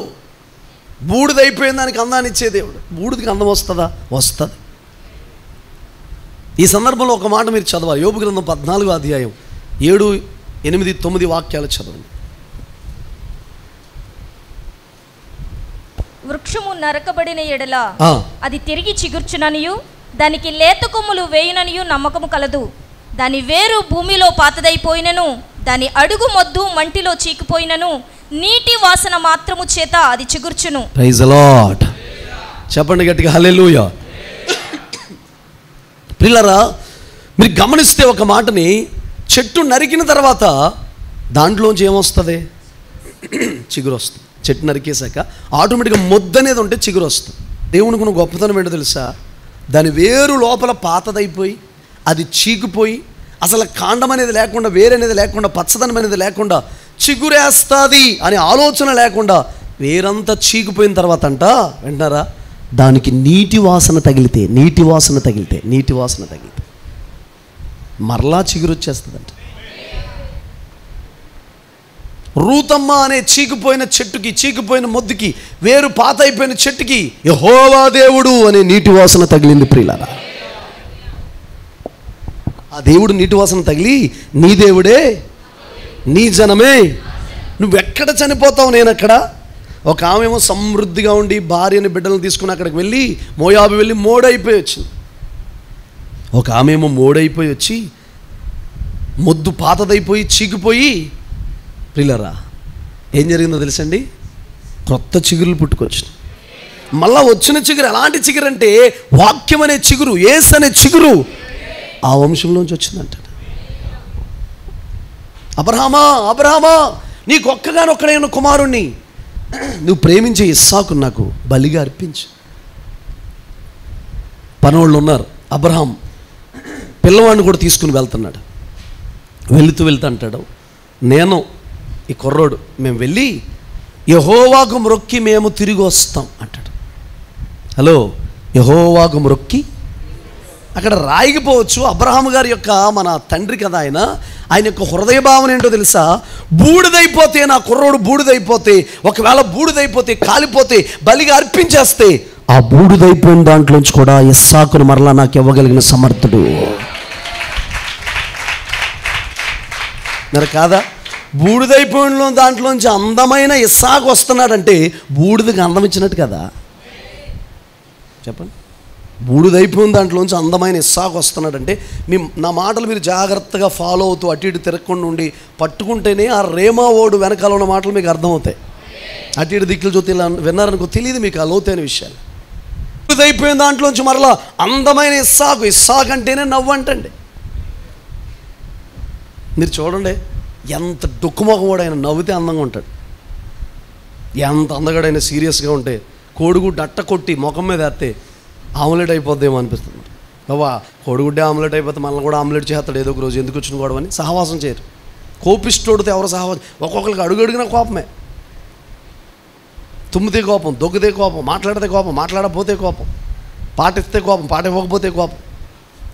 బూడిద అయిపోయిన దానికి అందాన్ని ఇచ్చే దేవుడు. బూడిదకి అందం వస్తుందా? వస్తుంది. ఈ సందర్భంలో ఒక మాట మీరు చదవాలి. యోబు గ్రంథం 14వ అధ్యాయం 7, 8, 9 వాక్యాలు చదవండి. వృక్షము నరకబడిన ఎడల అది తిరిగి చిగుర్చుననియు దానికి లేత కొమ్ములు వేయుననియు నమ్మకము కలదు. దాని వేరు భూమిలో పాతదైపోయినను దాని అడుగు మొద్దు మంటిలో చీకిపోయినను నీటి వాసన మాత్రము చేత అది చిగుర్చును. Praise the lord. చెప్పండి గట్టిగా హల్లెలూయా. ప్రియులారా, మీరు గమనిస్తే ఒక మాటని, చెట్టు నరికిన తర్వాత దాంట్లోంచి ఏమొస్తుంది? చిగురు వస్తుంది. చెట్టు నరికేశాక ఆటోమేటిక్గా మొద్దు అనేది ఉంటే చిగురు వస్తుంది. దేవునికి ఉన్న గొప్పతనం ఏంటో తెలుసా? దాని వేరు లోపల పాతదైపోయి అది చీకిపోయి అసలు కాండం అనేది లేకుండా, వేరు అనేది లేకుండా, పచ్చదనం అనేది లేకుండా చిగురేస్తుంది అనే ఆలోచన లేకుండా వేరంతా చీకిపోయిన తర్వాత అంట వింటారా, దానికి నీటి వాసన తగిలితే మరలా చిగురు వచ్చేస్తుందంట. రూతమ్మ అనే చీకిపోయిన చెట్టుకి, చీకిపోయిన మొద్దుకి, వేరు పాత అయిపోయిన చెట్టుకి యెహోవా దేవుడు అనే నీటి వాసన తగిలింది. ప్రియులారా, ఆ దేవుడు నీటి వాసన తగిలి, నీ దేవుడే, నీ జనమే, నువ్వెక్కడ చనిపోతావు? నేను అక్కడ. ఒక ఆమెమో సమృద్ధిగా ఉండి భార్యని బిడ్డలను తీసుకుని అక్కడికి వెళ్ళి మోయాబు వెళ్ళి మోడైపోయి వచ్చింది. ఒక ఆమెమో మోడైపోయి వచ్చి మొద్దు పాతదైపోయి చీకిపోయి, ప్రియులారా ఏం జరిగిందో తెలుసండి? కొత్త చిగురులు పుట్టుకొచ్చింది. మళ్ళా వచ్చిన చిగురు ఎలాంటి చిగురు అంటే వాక్యం అనే చిగురు, యేసు అనే చిగురు ఆ వంశంలోంచి వచ్చిందంట. అబ్రహామా, నీకు ఒక్కగానొక్కడైన కుమారుణ్ణి నువ్వు ప్రేమించే ఇస్సాకు నాకు బలిగా అర్పించు. పనోళ్ళు ఉన్నారు. అబ్రహాం పిల్లవాడిని కూడా తీసుకుని వెళ్తున్నాడు. వెళుతూ అంటాడు, నేను ఈ కుర్రోడు మేము వెళ్ళి యెహోవాకు మ్రొక్కి మేము తిరిగి వస్తాం అంటాడు. హలో, యెహోవాకు మ్రొక్కి అక్కడ రాయిపోవచ్చు. అబ్రహాం గారి యొక్క మన తండ్రి కదా ఆయన యొక్క హృదయ భావన ఏంటో తెలుసా? బూడిదైపోతే, నా కుర్రోడు బూడిదైపోతే, ఒకవేళ బూడిదైపోతే, కాలిపోతే, బలిగా అర్పించేస్తే ఆ బూడిదైపోయిన దాంట్లోంచి కూడా ఇస్సాకును మరలా నాకు ఇవ్వగలిగిన సమర్థుడు. మరి కాదా? బూడిదైపోయిన దాంట్లోంచి అందమైన ఇస్సాకు వస్తున్నాడంటే బూడిదకి అందం ఇచ్చినట్టు కదా. చెప్పండి, బూడిదైపోయిన దాంట్లోంచి అందమైన ఇస్సాకు వస్తున్నాడంటే నా మాటలు మీరు జాగ్రత్తగా ఫాలో అవుతూ అటు ఇటు తిరగకుండా ఉండి పట్టుకుంటేనే ఆ రేమా ఓడు వెనకాల ఉన్న మాటలు మీకు అర్థమవుతాయి. అటు ఇటు దిక్కులు చూస్తే ఇలా విన్నారనుకో తెలియదు మీకు ఆ లోతైన విషయాలు. బూడిదైపోయిన దాంట్లోంచి మరలా అందమైన ఇస్సాకు అంటేనే నవ్వు అంటండి. మీరు చూడండి, ఎంత డుక్కుమొఖం కూడా ఆయన నవ్వితే అందంగా ఉంటాడు. ఎంత అందగాడైనా సీరియస్గా ఉంటే కోడిగుడ్డు అట్ట కొట్టి ముఖం మీద వేస్తే ఆమ్లెట్ అయిపోద్దేమో అనిపిస్తుంది. బాబా, కోడిగుడ్డే ఆమ్లెట్ అయిపోతే మనల్ని కూడా ఆమ్లెట్ చేస్తాడు ఏదో ఒక రోజు. ఎందుకు వచ్చిన గొడవ అని సహవాసం చేయరు. కోపిష్టోడితే ఎవరు సహవాసం? ఒక్కొక్కరికి అడుగడిగిన కోపమే. తుమ్మితే కోపం, దొగ్గితే కోపం, మాట్లాడితే కోపం, మాట్లాడకపోతే కోపం, పాటిస్తే కోపం, పాట ఇవ్వకపోతే కోపం,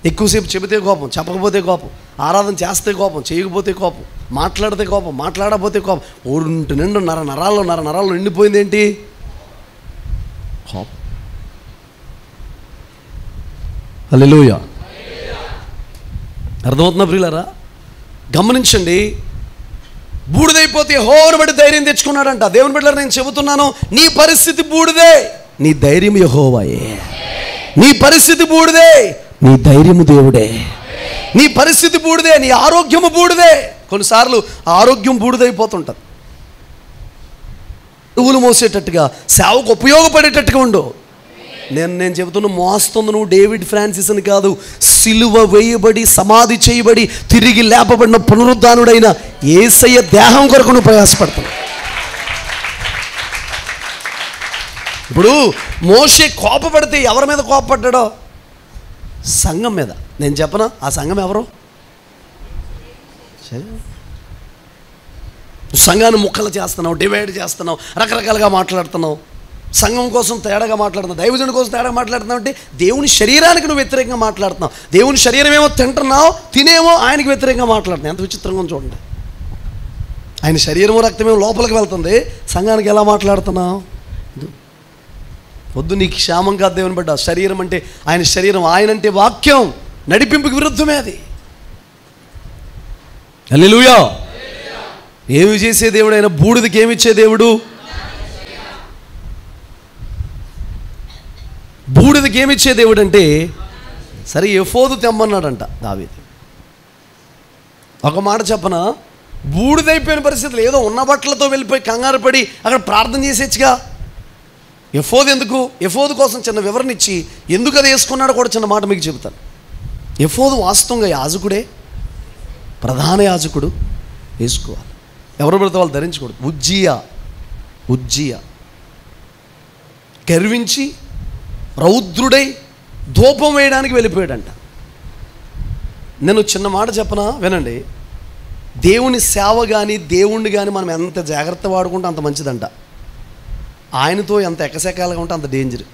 ఎక్కువసేపు చెబితే కోపం, చెప్పకపోతే కోపం, ఆరాధన చేస్తే కోపం, చేయకపోతే కోపం, మాట్లాడితే కోపం, మాట్లాడకపోతే కోపం. ఒంటి నిండు నరాల్లో నిండిపోయింది ఏంటి? కోపం. హల్లెలూయా. అర్థమవుతుందా ప్రియులారా? గమనించండి, బూడిదైపోతే యెహోవాను బట్టి ధైర్యం తెచ్చుకున్నాడంట. దేవుని బిడ్డలారా, నేను చెబుతున్నాను, నీ పరిస్థితి బూడిదే, నీ ధైర్యం యెహోవాయే. నీ పరిస్థితి బూడిదే, నీ ధైర్యము దేవుడే. నీ పరిస్థితి బూడిదే, నీ ఆరోగ్యము బూడిదే. కొన్నిసార్లు ఆరోగ్యం బూడిదైపోతుంటుంది. నువ్వులు మోసేటట్టుగా, సేవకు ఉపయోగపడేటట్టుగా ఉండు. నేను చెబుతున్న మోస్తుంది నువ్వు డేవిడ్ ఫ్రాన్సిస్ అని కాదు, సిలువ వేయబడి సమాధి చేయబడి తిరిగి లేపబడిన పునరుద్ధానుడైన యేసయ్య దేహం కొరకు నువ్వు ప్రయాసపడుతున్నావు. ఇప్పుడు మోషే కోపపడితే ఎవరి మీద కోపపడ్డాడో? సంఘం మీద. నేను చెప్పనా, ఆ సంఘం ఎవరు? సంఘాన్ని ముక్కలు చేస్తున్నావు, డివైడ్ చేస్తున్నావు, రకరకాలుగా మాట్లాడుతున్నావు, సంఘం కోసం తేడాగా మాట్లాడుతున్నావు, దైవజనుడి కోసం తేడాగా మాట్లాడుతున్నావు అంటే దేవుని శరీరానికి నువ్వు వ్యతిరేకంగా మాట్లాడుతున్నావు. దేవుని శరీరం ఏమో తింటున్నావు, తినేమో ఆయనకి వ్యతిరేకంగా మాట్లాడుతున్నావు. ఎంత విచిత్రంగా చూడండి. ఆయన శరీరము రక్తమేమో లోపలికి వెళ్తుంది, సంఘానికి ఎలా మాట్లాడుతున్నావు? వద్దు, నీకు క్షేమం కాదు దేవుని బిడ్డ. శరీరం అంటే ఆయన శరీరం, ఆయన అంటే వాక్యం. నడిపింపుకి విరుద్ధమే అది. హల్లెలూయా. ఏమి చేసే దేవుడు ఆయన? బూడిదకి ఏమిచ్చే దేవుడు? బూడిదకి ఏమిచ్చే దేవుడు అంటే, సరే ఎఫోదు తెమ్మన్నాడంట దావీదు. ఒక మాట చెప్పనా, బూడిదైపోయిన పరిస్థితులు ఏదో ఉన్న బట్టలతో వెళ్ళిపోయి కంగారు పడి అక్కడ ప్రార్థన చేసేచ్చుగా. ఎఫోదు ఎందుకు? ఎఫోదు కోసం చిన్న వివరణ ఇచ్చి ఎందుకు అది వేసుకున్నాడో కూడా చిన్న మాట మీకు చెబుతాను. ఎఫోదు వాస్తవంగా యాజకుడే, ప్రధాన యాజకుడు వేసుకోవాలి. ఎవరు పడితే వాళ్ళు ధరించకూడదు. ఉజ్జియా గర్వించి రౌద్రుడై ధూపం వేయడానికి వెళ్ళిపోయాడంట. నేను చిన్న మాట చెప్పనా, వినండి. దేవుని సేవ కానీ దేవుణ్ణి కానీ మనం ఎంత జాగ్రత్త వాడుకుంటే అంత మంచిదంట. ఆయనతో ఎంత ఎక్కసెక్కాలుగా ఉంటే అంత డేంజర్.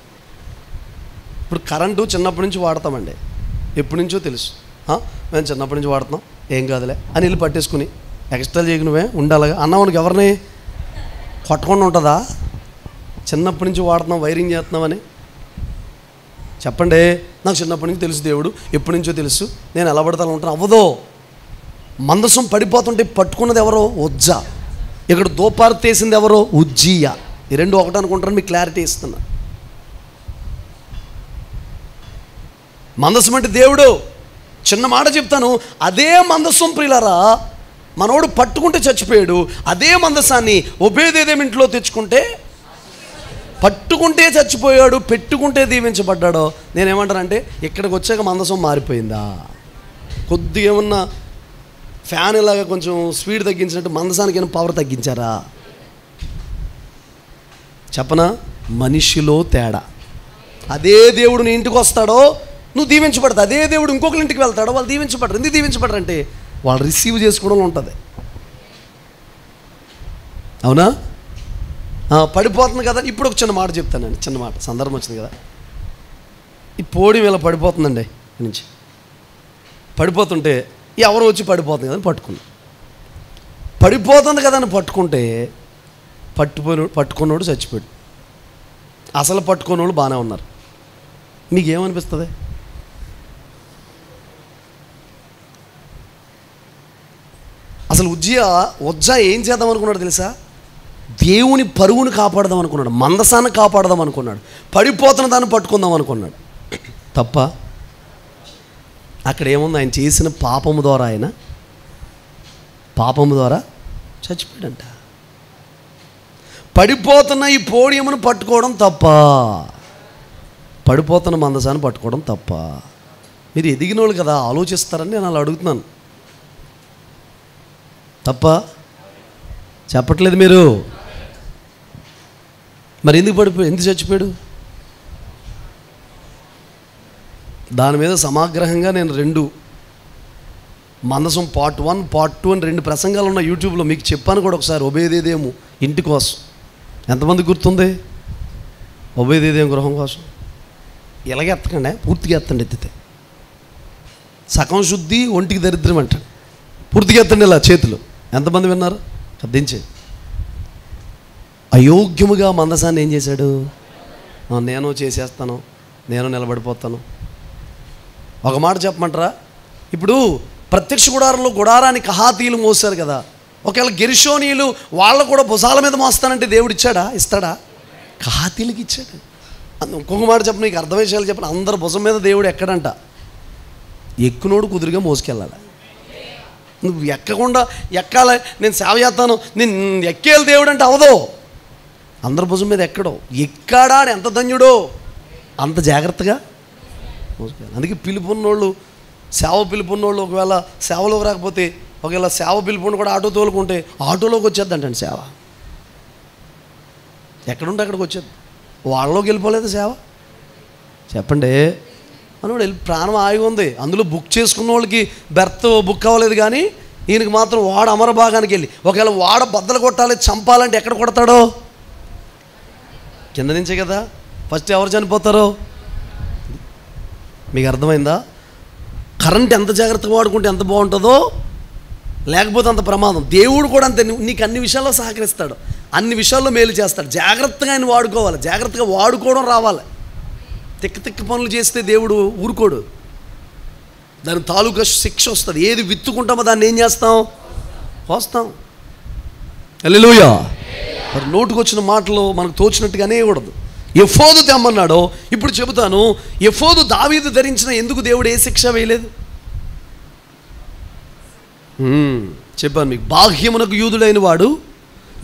ఇప్పుడు కరెంటు చిన్నప్పటి నుంచి వాడతామండి, ఎప్పటి నుంచో తెలుసు. మేము చిన్నప్పటి నుంచి వాడుతున్నాం, ఏం కాదులే అని వెళ్ళి పట్టేసుకుని ఎక్స్ట్రా చేయకునివే ఉండాలిగా అన్నవానికి ఎవరిని కొట్టకుండా ఉంటుందా? చిన్నప్పటి నుంచి వాడుతున్నాం, వైరింగ్ చేస్తున్నామని చెప్పండి. నాకు చిన్నప్పటి నుంచి తెలుసు దేవుడు, ఎప్పటి నుంచో తెలుసు, నేను ఎలా పడతా ఉంటాను. అవ్వదో. మందసం పడిపోతుంటే పట్టుకున్నది ఎవరో? ఉజ్జా. ఇక్కడ దోపార్తేసింది ఎవరో? ఉజ్జియా. ఈ రెండు ఒకటి అనుకుంటారని మీకు క్లారిటీ ఇస్తున్నా. మందసం అంటే దేవుడు. చిన్న మాట చెప్తాను, అదే మందసం ప్రియులారా మనోడు పట్టుకుంటే చచ్చిపోయాడు. అదే మందసాన్ని ఒబేదేదోము ఇంట్లో తెచ్చుకుంటే పట్టుకుంటే చచ్చిపోయాడు, పెట్టుకుంటే దీవించబడ్డాడో. నేనేమంటానంటే ఇక్కడికి వచ్చాక మందసం మారిపోయిందా? కొద్దిగా ఏమన్నా ఫ్యాన్ ఇలాగా కొంచెం స్పీడ్ తగ్గించినట్టు మందసానికి ఏమైనా పవర్ తగ్గించారా? చెప్పనా? మనిషిలో తేడా. అదే దేవుడు నీ ఇంటికి వస్తాడో నువ్వు దీవించబడతా, అదే దేవుడు ఇంకొకరి ఇంటికి వెళ్తాడో వాళ్ళు దీవించబడరు. ఎందుకు దీవించబడరు అంటే వాళ్ళు రిసీవ్ చేసుకోవడం ఉంటుంది. అవునా? పడిపోతుంది కదా. ఇప్పుడు ఒక చిన్న మాట చెప్తానండి, చిన్న మాట, సందర్భం వచ్చింది కదా. ఈ పోడి ఇలా పడిపోతుందండి నుంచి, పడిపోతుంటే ఎవరు వచ్చి పడిపోతుంది కదా అని పట్టుకున్నా. పడిపోతుంది కదా అని పట్టుకుంటే పట్టుకున్నోడు చచ్చిపోయాడు. అసలు పట్టుకున్నోళ్ళు బాగానే ఉన్నారు. మీకేమనిపిస్తుంది? అసలు ఉజ్జా ఏం చేద్దాం అనుకున్నాడు తెలుసా? దేవుని పరుగును కాపాడదాం అనుకున్నాడు, మందసాన్ని కాపాడదాం అనుకున్నాడు, పడిపోతున్న దాన్ని పట్టుకుందాం అనుకున్నాడు. తప్ప అక్కడ ఏముంది? ఆయన చేసిన పాపము ద్వారా చచ్చిపోయాడంట. పడిపోతున్న ఈ పోడియమును పట్టుకోవడం తప్ప, పడిపోతున్న మందసాన్ని పట్టుకోవడం తప్ప. మీరు ఎదిగిన వాళ్ళు కదా, ఆలోచిస్తారని నేను అలా అడుగుతున్నాను. తప్ప చెప్పట్లేదు మీరు. మరి ఎందుకు చచ్చిపోయాడు? దాని మీద సమాగ్రహంగా నేను 2 మందసం పార్ట్ 1 పార్ట్ 2 అని 2 ప్రసంగాలు ఉన్న యూట్యూబ్లో మీకు చెప్పాను కూడా ఒకసారి. ఒబేదేదోము ఇంటి కోసం. ఎంతమంది గుర్తుంది? ఒబేదేదోము గృహం కోసం. ఇలాగే ఎత్తకండి, పూర్తిగా ఎత్తండి. ఎత్తితే సగం శుద్ధి, ఒంటికి దరిద్రం అంటాడు. పూర్తిగా ఎత్తండి ఇలా చేతులు. ఎంతమంది విన్నారు? శబ్దించే. అయోగ్యముగా మందసాన్ని ఏం చేశాడు? నేను చేసేస్తాను, నేను నిలబడిపోతాను. ఒక మాట చెప్పమంటారా? ఇప్పుడు ప్రత్యక్ష గుడారంలో గుడారాన్ని కహాతీయులు మోసారు కదా. ఒకవేళ గెర్షోనీయులు వాళ్ళు కూడా భుజాల మీద మోస్తానంటే దేవుడు ఇస్తాడా? కహాతీయులకి ఇచ్చాడు. ఇంకొక మాట చెప్పను, నీకు అర్థం విషయాలు చెప్పను. అందరు భుజం మీద దేవుడు ఎక్కడంట? ఎక్కునోడు కుదురుగా మోసుకెళ్ళాలి. నువ్వు ఎక్కకుండా ఎక్కాలి, నేను సేవ చేస్తాను, నేను ఎక్కేయాలి దేవుడు అంటే అవదో. అందరి భుజం మీద ఎక్కాడా అని ఎంత ధన్యుడో అంత జాగ్రత్తగా మోసుకెళ్ళాలి. అందుకే పిలుపున్నోళ్ళు, సేవ పిలుపున్నోళ్ళు ఒకవేళ సేవలోకి రాకపోతే, ఒకవేళ సేవ పిలుపుని కూడా ఆటో తోలుకుంటే ఆటోలోకి వచ్చేద్దంటండి సేవ. ఎక్కడుంటే అక్కడికి వచ్చేది. వాళ్ళలోకి వెళ్ళిపోలేదు సేవ. చెప్పండి. మనోడు ప్రాణం ఆగి ఉంది. అందులో బుక్ చేసుకున్న వాళ్ళకి బెర్త్ బుక్ అవ్వలేదు, కానీ ఈయనకి మాత్రం వాడ అమర భాగానికి వెళ్ళి ఒకవేళ వాడ బద్దలు కొట్టాలి, చంపాలంటే ఎక్కడ కొడతాడో? కింద నుంచే కదా. ఫస్ట్ ఎవరు చనిపోతారో? మీకు అర్థమైందా? కరెంట్ ఎంత జాగ్రత్తగా వాడుకుంటే ఎంత బాగుంటుందో, లేకపోతే అంత ప్రమాదం. దేవుడు కూడా అంతే, నీకు అన్ని విషయాల్లో సహకరిస్తాడు, అన్ని విషయాల్లో మేలు చేస్తాడు. జాగ్రత్తగా ఆయన వాడుకోవాలి, జాగ్రత్తగా వాడుకోవడం రావాలి. తిక్క పనులు చేస్తే దేవుడు ఊరుకోడు. దాని తాలూకా శిక్ష వస్తుంది. ఏది విత్తుకుంటామో దాన్ని ఏం చేస్తాం? కోస్తాం. హల్లెలూయా. మరి నోటుకు వచ్చిన మాటలు మనకు తోచినట్టుగానే కూడదు. ఎఫోదు తెమ్మన్నాడో ఇప్పుడు చెబుతాను. ఎఫోదు దావీదు ధరించిన ఎందుకు దేవుడు ఏ శిక్ష వేయలేదు? చెప్పాను మీకు. బాహ్యమునకు యూదుడైన వాడు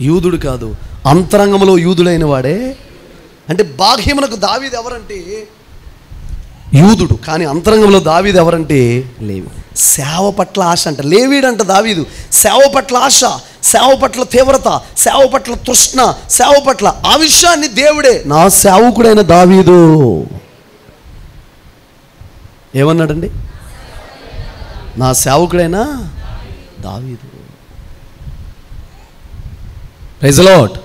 యూదుడు కాదు, అంతరంగంలో యూదుడైన వాడే. అంటే బాహ్యమునకు దావీదు ఎవరంటే యూదుడు, కానీ అంతరంగంలో దావీదు ఎవరంటే లేవి. సేవ పట్ల ఆశ అంట. లేవీడంట దావీదు. సేవ పట్ల ఆశ, సేవ పట్ల తీవ్రత, సేవ పట్ల తృష్ణ, సేవ పట్ల ఆ విషయాన్ని దేవుడే నా సేవకుడైన దావీదు ఏమన్నాడండి? నా సేవకుడైన దావీదు. Praise the lord.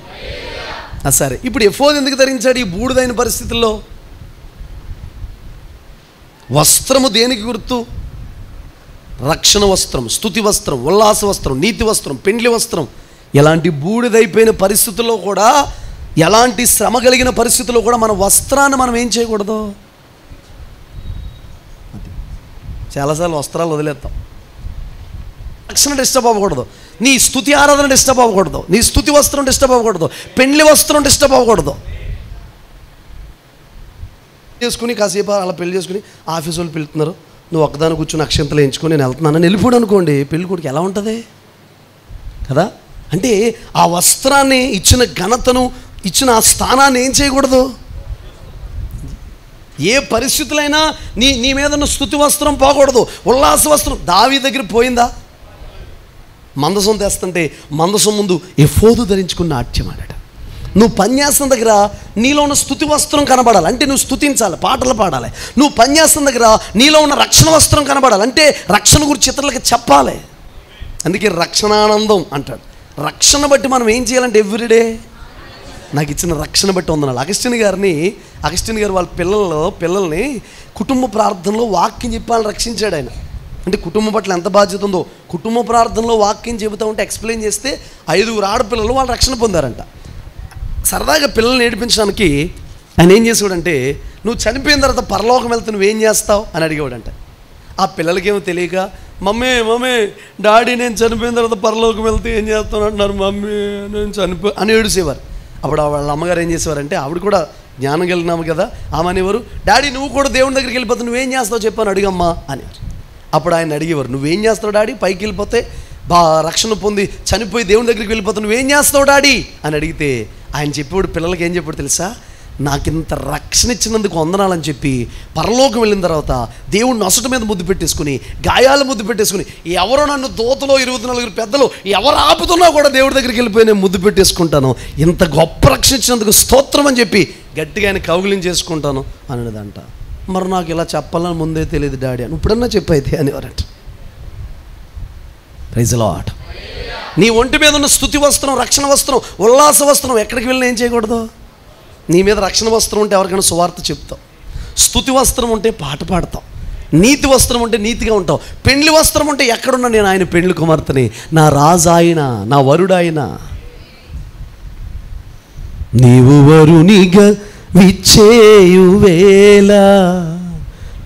సరే, ఇప్పుడు ఎఫోదు ఎందుకు ధరించాడు ఈ బూడిదైన పరిస్థితుల్లో? వస్త్రము దేనికి గుర్తు? రక్షణ వస్త్రం, స్తుతి వస్త్రం, ఉల్లాస వస్త్రం, నీతి వస్త్రం, పెండ్లి వస్త్రం. ఎలాంటి బూడిదైపోయిన పరిస్థితుల్లో కూడా, ఎలాంటి శ్రమ కలిగిన పరిస్థితుల్లో కూడా మన వస్త్రాన్ని మనం ఏం చేయకూడదు? చాలాసార్లు వస్త్రాలు వదిలేస్తాం. రక్షణ డిస్టర్బ్ అవ్వకూడదు, నీ స్తుతి ఆరాధన డిస్టర్బ్ అవ్వకూడదు, నీ స్తుతి వస్త్రం డిస్టర్బ్ అవ్వకూడదు, పెండ్లి వస్త్రం డిస్టర్బ్ అవ్వకూడదు. చేసుకుని కాసేపు అలా పెళ్లి చేసుకుని ఆఫీస్ వాళ్ళు పిలుతున్నారు, నువ్వు ఒక్కదాని కూర్చొని అక్షంతలు ఎంచుకొని నేను వెళ్తున్నాను వెళ్ళిపోడు అనుకోండి, పెళ్లి కొడుకు ఎలా ఉంటుంది కదా? అంటే ఆ వస్త్రాన్ని ఇచ్చిన ఘనతను, ఇచ్చిన ఆ స్థానాన్ని ఏం చేయకూడదు? ఏ పరిస్థితులైనా నీ మీద ఉన్న స్తుతి వస్త్రం పోకూడదు, ఉల్లాస వస్త్రం. దావీదు దగ్గర పోయిందా? మందసం తెస్తుంటే మందసం ముందు ఎఫోదు ధరించుకున్న నాట్యం ఆడాడు. నువ్వు పనిచేస్తున్న దగ్గర నీలో ఉన్న స్తుతి వస్త్రం కనబడాలి, అంటే నువ్వు స్తుతించాలి, పాటలు పాడాలి. నువ్వు పనిచేస్తున్న దగ్గర నీలో ఉన్న రక్షణ వస్త్రం కనబడాలి, అంటే రక్షణ గురించి ఇతరులకు చెప్పాలి. అందుకే రక్షణానందం అంటాడు. రక్షణ బట్టి మనం ఏం చేయాలంటే ఎవ్రీడే నాకు ఇచ్చిన రక్షణ బట్టి వందనాలు. అగస్టిన్ గారు వాళ్ళ పిల్లల్ని కుటుంబ ప్రార్థనలో వాక్యం చెప్పాలని రక్షించాడు ఆయన. అంటే కుటుంబం పట్ల ఎంత బాధ్యత ఉందో కుటుంబ ప్రార్థనలో వాక్యం చెబుతూ ఉంటే ఎక్స్ప్లెయిన్ చేస్తే 5 ఆడపిల్లలు వాళ్ళు రక్షణ పొందారంట. సరదాగా పిల్లల్ని నేర్పించడానికి ఆయన ఏం చేసాడంటే, నువ్వు చనిపోయిన తర్వాత పరలోకం వెళ్తే నువ్వేం చేస్తావు అని అడిగేవాడంట. ఆ పిల్లలకేమో తెలియక, మమ్మీ డాడీ నేను చనిపోయిన తర్వాత పరలోకం వెళ్తే ఏం చేస్తాను అంటున్నారు, మమ్మీ నేను అని ఏడుసేవారు. అప్పుడు వాళ్ళ అమ్మగారు ఏం చేసేవారంటే, ఆవిడ కూడా జ్ఞానం కలిగినాము కదా, ఆమె అనేవారు, డాడీ నువ్వు కూడా దేవుని దగ్గరికి వెళ్ళిపోతే నువ్వేం చేస్తావు చెప్పాను అడిగమ్మా అనేవారు. అప్పుడు ఆయన అడిగేవారు, నువ్వేం చేస్తావు డాడీ పైకి వెళ్ళిపోతే, రక్షణ పొంది చనిపోయి దేవుని దగ్గరికి వెళ్ళిపోతే నువ్వేం చేస్తావు డాడీ అని అడిగితే ఆయన చెప్పేవాడు, పిల్లలకి ఏం చెప్పాడు తెలుసా? నాకింత రక్షణ ఇచ్చినందుకు వందనాలని చెప్పి పరలోకం వెళ్ళిన తర్వాత దేవుడిని నొసట మీద ముద్దు పెట్టేసుకుని, గాయాలు ముద్దు పెట్టేసుకుని, ఎవరో నన్ను దోతలో 24 పెద్దలు ఎవరు ఆపుతున్నా కూడా దేవుడి దగ్గరికి వెళ్ళిపోయి నేను ముద్దు పెట్టేసుకుంటాను, ఇంత గొప్ప రక్షణ ఇచ్చినందుకు స్తోత్రం అని చెప్పి గట్టిగా ఆయన కౌగిలించేసుకుంటాను అనేదంట. మరి నాకు ఇలా చెప్పాలని ముందే తెలియదు డాడీ అని ఇప్పుడన్నా చెప్పైతే అనేవారంట. Praise the Lord. నీ ఒంటి మీద ఉన్న స్తుతి వస్త్రం, రక్షణ వస్త్రం, ఉల్లాస వస్త్రం ఎక్కడికి వెళ్ళినా ఏం చేయకూడదు? నీ మీద రక్షణ వస్త్రం ఉంటే ఎవరికైనా సువార్త చెప్తావు, స్తుతి వస్త్రం ఉంటే పాట పాడతావు, నీతి వస్త్రం ఉంటే నీతిగా ఉంటావు, పెండ్లి వస్త్రం ఉంటే ఎక్కడున్నా నేను ఆయన పెండ్లి కుమార్తెని, నా రాజు ఆయన, నా వరుడాయన. నీవు వరునిగా విచ్చేయు వేళ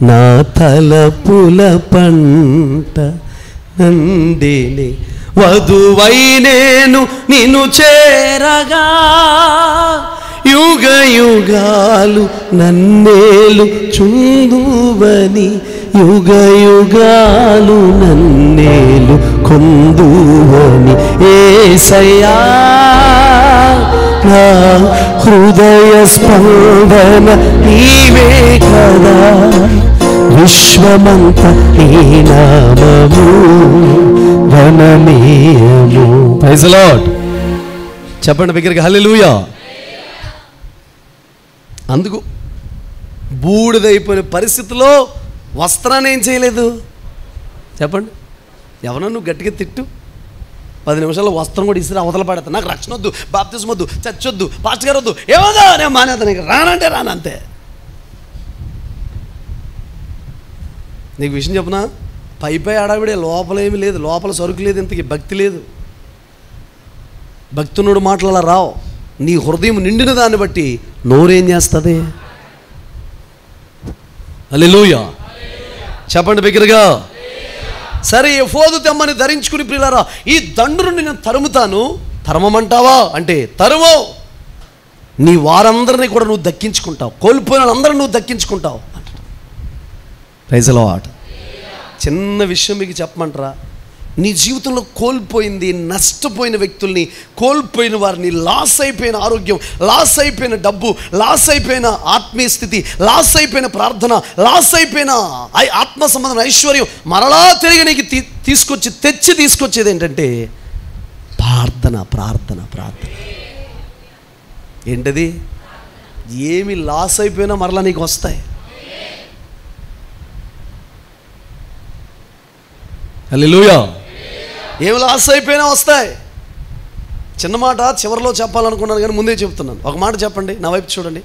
నా తలపుల పంట నందిని వధువై నేను నిన్ను చేరగా యుగ యుగాలు నన్నేలు చుందువని యుగ యుగాలు నన్నేలు కొందువని యేసయ్యా నా హృదయ స్పందన నీవే కదా విశ్వమంత నీ నామము ఘననీయము. Praise the lord. చెప్పండి బిగ్గరగా హల్లెలూయా. అందుకు బూడిదైపోయిన పరిస్థితిలో వస్త్రాన్ని ఏం చేయలేదు చెప్పండి. ఎవరన్నా నువ్వు గట్టిగా తిట్టు, 10 నిమిషాల్లో వస్త్రం కూడా ఇసిరి అవతల పడతా, నాకు రక్షణ వద్దు, బాప్తిజం వద్దు, చర్చ్ వద్దు, పాస్టర్ గారు వద్దు, ఏమోదా నేను మానేదా, నీకు రానంటే రానంతే. నీకు విషయం చెప్పనా, పై ఆడావిడే, లోపల ఏమి లేదు, లోపల సరుకు లేదు, ఇంతకీ భక్తి లేదు. భక్తునుడు మాటలు అలా రావు. నీ హృదయం నిండిన దాన్ని బట్టి నోరేం చేస్తుంది? హల్లెలూయా. చెప్పండి బిగ్గరగా. సరే, ఎఫోదు తెమ్మని ధరించుకుని ప్రియులారా, ఈ దండును నేను తరుముతాను. తరమమంటావా అంటే తరుము. నీ వారందరినీ కూడా నువ్వు దక్కించుకుంటావు, కోల్పోయిన వాళ్ళందరూ నువ్వు దక్కించుకుంటావు అంటాడు. Praise the lord. చిన్న విషయం మీకు చెప్పమంటారా? నీ జీవితంలో కోల్పోయింది, నష్టపోయిన వ్యక్తుల్ని, కోల్పోయిన వారిని, లాస్ అయిపోయిన ఆరోగ్యం, లాస్ అయిపోయిన డబ్బు, లాస్ అయిపోయిన ఆత్మీయ స్థితి, లాస్ అయిపోయిన ప్రార్థన, లాస్ అయిపోయిన ఆత్మ సంబంధమైన ఐశ్వర్యం మరలా తిరిగి నీకు తీసుకొచ్చేది ఏంటంటే ప్రార్థన, ప్రార్థన, ప్రార్థన. ఏంటది? ఏమి లాస్ అయిపోయినా మరలా నీకు వస్తాయి. హల్లెలూయా. ఏమి లాస్ అయిపోయినా వస్తాయి. చిన్న మాట చివరిలో చెప్పాలనుకున్నాను కానీ ముందే చెప్తున్నాను. ఒక మాట చెప్పండి, నా వైపు చూడండి.